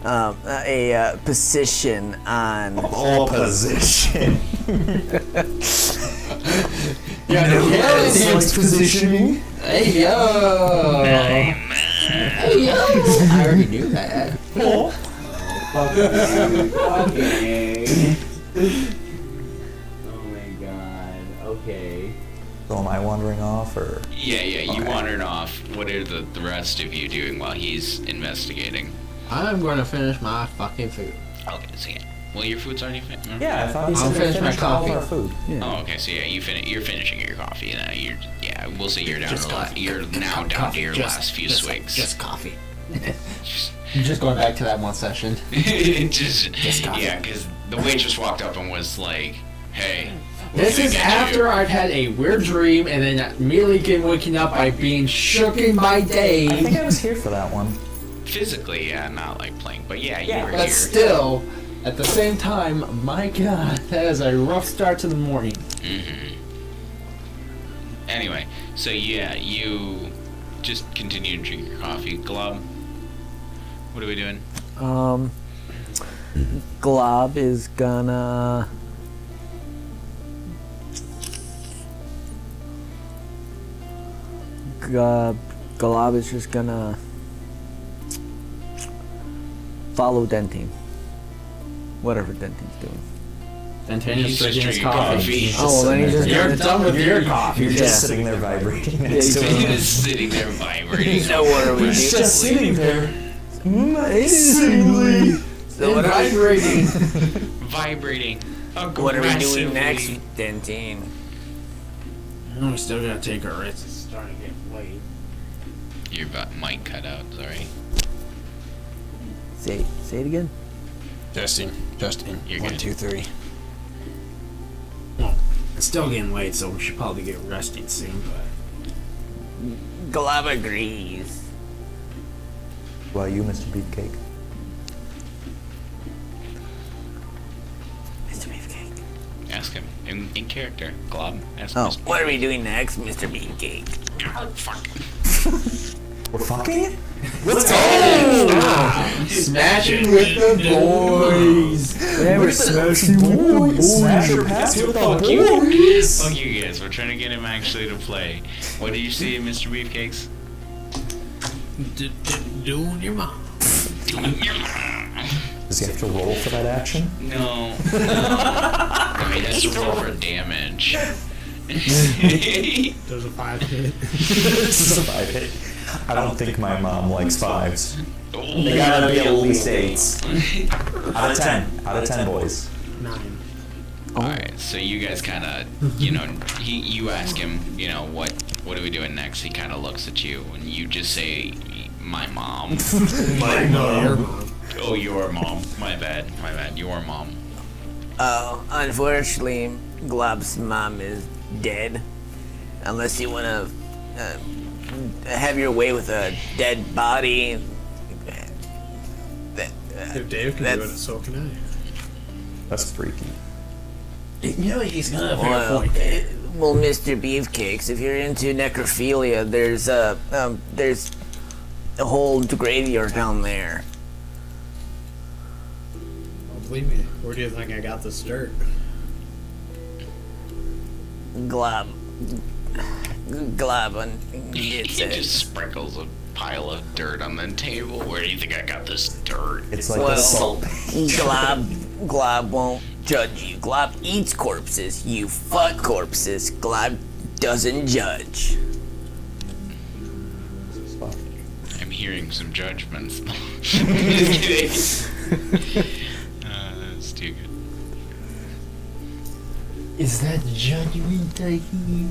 a position on. all position. Yeah, know who else likes positioning. Hey yo! Hey yo! I already knew that. Okay. Oh my god. Okay. So am I wandering off, or? yeah, you Okay. wandered off. What are the rest of you doing while he's investigating? I'm gonna finish my fucking food. Okay, so yeah. Well, your food's already finished. Yeah, I thought he I'll said finish my finished all of coffee. our food. Oh, okay. So yeah, you're finishing your coffee, and we'll say you're down Just to coffee. you're now down to your last few swigs. Just coffee. Just going back to that one session. just coffee. yeah, because the waitress walked up and was like, Hey. This is after I've had a weird dream and then immediately getting waking up by being shook in my I think day. I was here for that one. Physically, yeah, not like playing, but yeah, Yeah, you were But here. still, at the same time, my god, that is a rough start to the morning. Anyway, so yeah, you just continue to drink your coffee. Glob, what are we doing? Glob is gonna. Glob is just gonna follow Dentine. Whatever Dentine's doing. And Tanya's He's just drinking his drinking coffee. coffee. Oh, well, then he's just You're done with your coffee. You're Yeah. just sitting there vibrating Yeah, next to he's him. Just sitting there vibrating. So what are we doing? Just sitting there. So what are we Vibrating. Vibrating. What are we doing aggressively. next, Dentine? Oh, we still gotta take our rest. It's starting to get late. Your mic cut out, sorry. Say it again. Justin. You're 1, good. 2, 3. Well, it's still getting late, so we should probably get resting soon, but... Glob agrees. Well, you, Mr. Beefcake. Mr. Beefcake. Ask him in character. Glob, ask Oh, him. what are we doing next, Mr. Beefcake? Oh, fuck. We're fucking? Smashing with the boys! Yeah, we're smashing boys! Smash your pass with the boys! Fuck you guys, we're trying to get him actually to play. What did you say, Mr. Beefcakes? Doing your mom. Does he have to roll for that action? No. I mean, that's a roll for damage. There's a 5 hit. This is a 5 hit. I don't think my mom likes 5s. They gotta be at least 8s. Out of 10. Out of 10, boys. 9. Alright, so you guys kind of, you ask him, what are we doing next? He kind of looks at you, and you just say, my mom. My mom. Oh, your mom. My bad, your mom. Oh, unfortunately, Glob's mom is dead. Unless you want to have your way with a dead body. If Dave can do it, so can I. That's freaky. You know, he's gonna have a Well, point. well, Mr. Beefcakes, if you're into necrophilia, there's a whole graveyard down there. Well, believe me, where do you think I got this dirt? Glob, and He it just says, sprinkles a pile of dirt on the table. Where do you think I got this dirt? It's like well, the salt. Glob won't judge you. Glob eats corpses. You fuck corpses. Glob doesn't judge. I'm hearing some judgments. That's too good. Is that judgment I hear?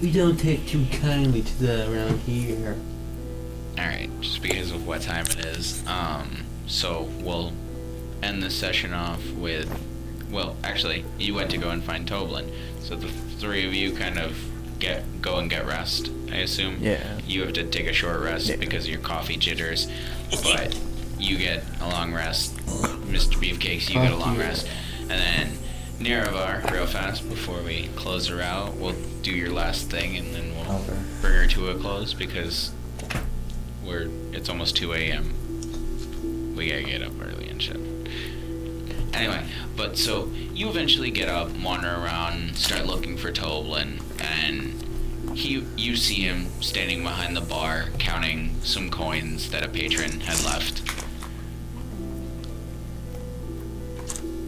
We don't take too kindly to that around here. Alright, just because of what time it is. So we'll end this session off with... Well, actually, you went to go and find Toblin. So the three of you kind of go and get rest, I assume? Yeah. You have to take a short rest because of your coffee jitters. But you get a long rest. Mr. Beefcakes, you get a long rest. And then Nerevar, real fast, before we close her out, we'll do your last thing and then we'll Okay. bring her to a close because it's almost 2 a.m. We gotta get up early and shit. Anyway, but so you eventually get up, wander around, start looking for Toblin, and you see him standing behind the bar, counting some coins that a patron had left.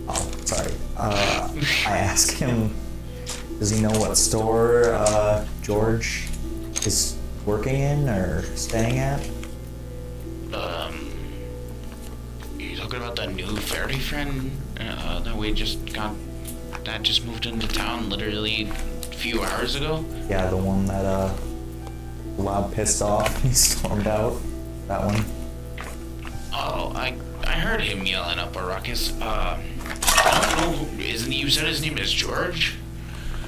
Oh, sorry. I asked him, does he know what store George is working in or staying at? You talking about that new fairy friend that we just got, that just moved into town literally a few hours ago? Yeah, the one that Lob pissed off and he stormed out. That one. Oh, I heard him yelling up a ruckus. I don't don't know. Isn't he? You said his name is George?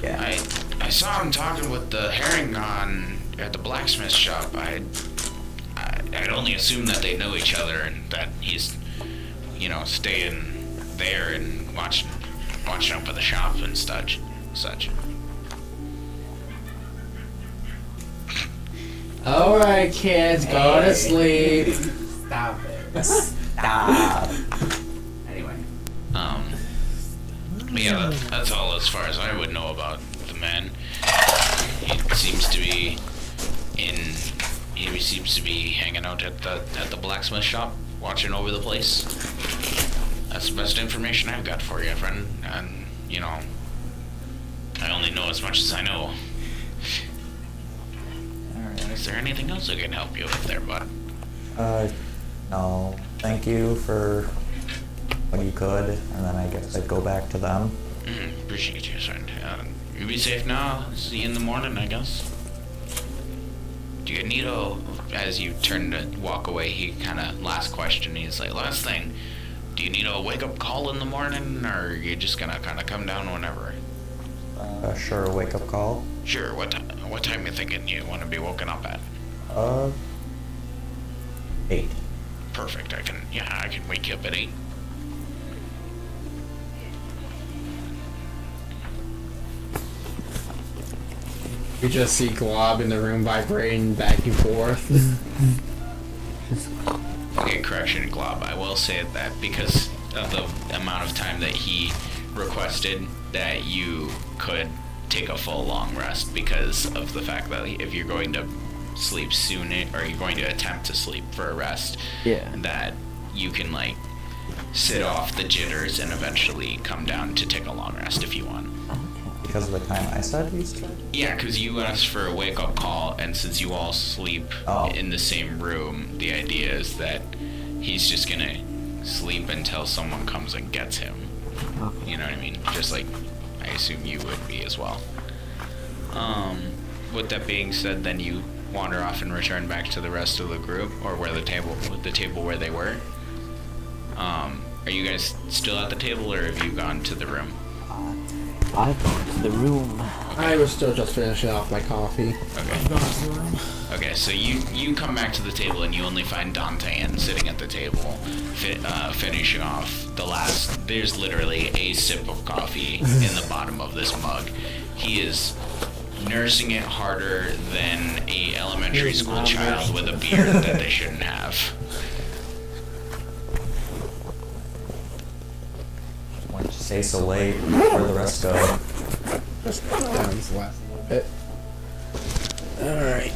Yeah. I saw him talking with the herring at the blacksmith shop. I'd only assume that they know each other and that he's, staying there and watching out for the shop and such. Alright, kids, go to sleep. Stop it. Stop. Anyway. Yeah, that's all as far as I would know about the man. He seems to be hanging out at the blacksmith shop, watching over the place. That's the best information I've got for you, friend. And I only know as much as I know. Alright. Is there anything else I can help you with there, bud? No. Thank you for what you could, and then I guess I'd go back to them. Appreciate you, friend. You be safe now. See you in the morning, I guess. Do you need as you turn to walk away, he last question, he's like, last thing, do you need a wake-up call in the morning, or are you just gonna come down whenever? Sure, wake up call. Sure, what time you thinking you want to be woken up at? 8. Perfect, I can wake you up at 8. You just see Glob in the room vibrating back and forth. Okay, correction, Glob. I will say that because of the amount of time that he requested, that you could take a full long rest because of the fact that if you're going to sleep soon, or you're going to attempt to sleep for a rest, that you can sit off the jitters and eventually come down to take a long rest if you want. Because of the time I said you said? Yeah, because you asked for a wake-up call, and since you all sleep in the same room, the idea is that he's just gonna sleep until someone comes and gets him. Okay. You know what I mean? Just like I assume you would be as well. With that being said, then you wander off and return back to the rest of the group, or the table where they were. Are you guys still at the table, or have you gone to the room? I've gone to the room. I was still just finishing off my coffee. Okay. Okay, so you come back to the table and you only find Dantean sitting at the table, finishing off the last. There's literally a sip of coffee in the bottom of this mug. He is nursing it harder than a elementary school child with a beard that they shouldn't have. Why did you stay so late? Where the rest go? Just down this last little bit. Alright.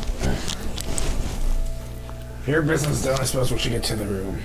Your business done, I suppose we should get to the room.